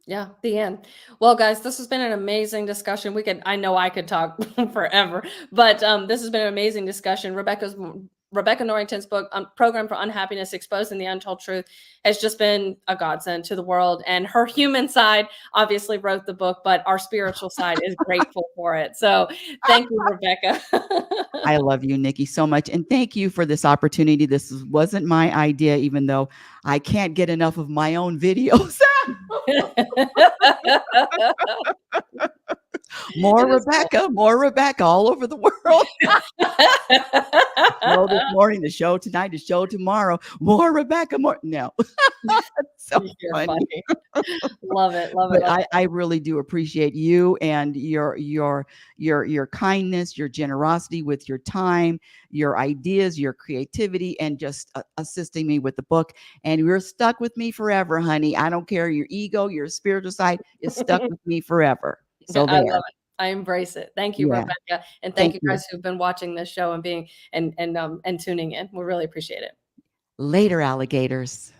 Yeah, the end. Well, guys, this has been an amazing discussion. I know I could talk forever, but this has been an amazing discussion. Rebecca Norrington's book, Program for Unhappiness: Exposing the Untold Truth, has just been a godsend to the world. And her human side obviously wrote the book, but our spiritual side is grateful for it. So thank you, Rebecca. I love you, Nikki, so much. And thank you for this opportunity. Wasn't my idea, even though I can't get enough of my own videos. More Rebecca all over the world. Show this morning, the show tonight, the show tomorrow. More Rebecca, more. No. So You're funny. Love it. Love it. But Love it. I really do appreciate you and your kindness, your generosity with your time, your ideas, your creativity, and just assisting me with the book. And you're stuck with me forever, honey. I don't care. Your ego, your spiritual side is stuck with me forever. So I there. love it. I embrace it. Thank you, Yeah. Rebecca. And thank Thank you you. guys who've been watching this show and being and tuning in. We really appreciate it. Later, alligators.